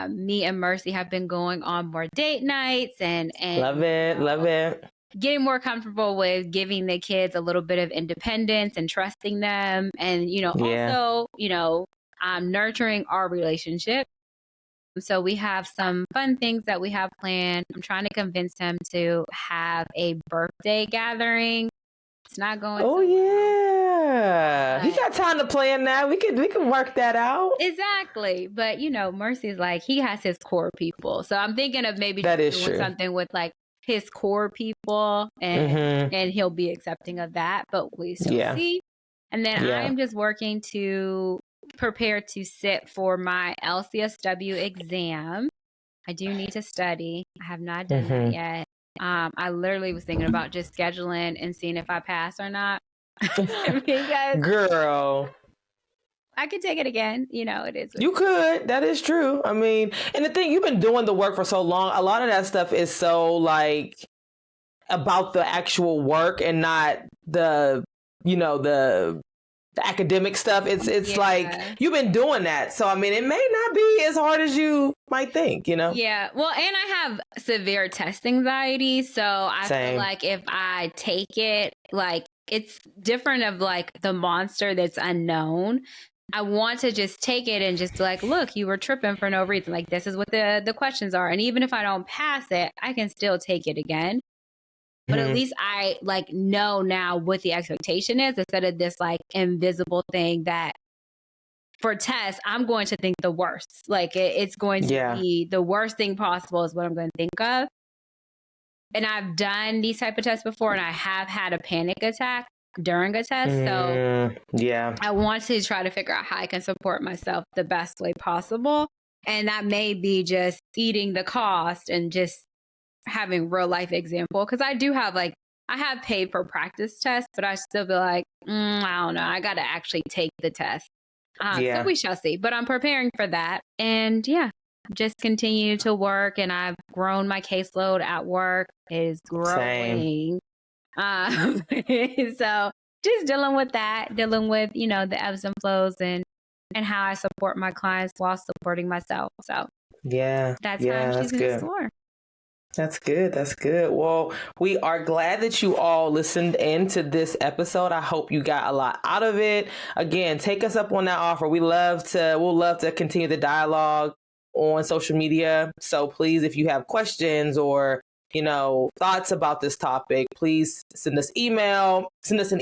Me and Mercy have been going on more date nights and love it. Getting more comfortable with giving the kids a little bit of independence and trusting them and, also, nurturing our relationship. So we have some fun things that we have planned. I'm trying to convince him to have a birthday gathering. It's not going. Oh yeah, he got time to plan that. We can work that out. Exactly, but Mercy's like he has his core people, so I'm thinking of maybe doing something with like his core people, and he'll be accepting of that. But we still see. And then I am just working to prepare to sit for my LCSW exam. I do need to study. I have not done that yet. I literally was thinking about just scheduling and seeing if I pass or not. Because girl, I could take it again. It is. You could. That is true. I mean, and the thing, you've been doing the work for so long. A lot of that stuff is so like about the actual work and not the academic stuff. It's like you've been doing that. So, I mean, it may not be as hard as you might think, Yeah. Well, and I have severe test anxiety. So I feel like if I take it, like it's different of like the monster that's unknown. I want to just take it and just like, look, you were tripping for no reason. Like, this is what the questions are. And even if I don't pass it, I can still take it again. But at least I like know now what the expectation is instead of this like invisible thing that for tests, I'm going to think the worst. Like it's going to be the worst thing possible is what I'm going to think of. And I've done these type of tests before and I have had a panic attack during a test. So I want to try to figure out how I can support myself the best way possible. And that may be just eating the cost and just having real life example. Cause I do have I have paid for practice tests, but I still feel like, I don't know. I got to actually take the test. So we shall see, but I'm preparing for that. And just continue to work. And I've grown my caseload at work. It is growing. So just dealing with that, dealing with, the ebbs and flows and how I support my clients while supporting myself. So that's how I'm choosing to explore. That's good. That's good. Well, we are glad that you all listened in to this episode. I hope you got a lot out of it. Again, take us up on that offer. We'll love to continue the dialogue on social media. So please, if you have questions or thoughts about this topic, please send us an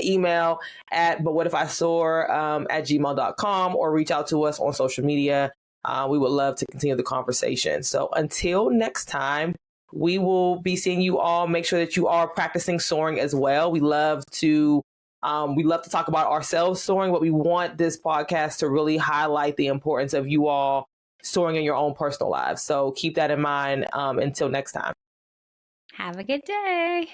email at butwhatifisore at gmail.com, or reach out to us on social media. We would love to continue the conversation. So until next time, we will be seeing you all. Make sure that you are practicing soaring as well. We love to talk about ourselves soaring, but we want this podcast to really highlight the importance of you all soaring in your own personal lives. So keep that in mind. Until next time. Have a good day.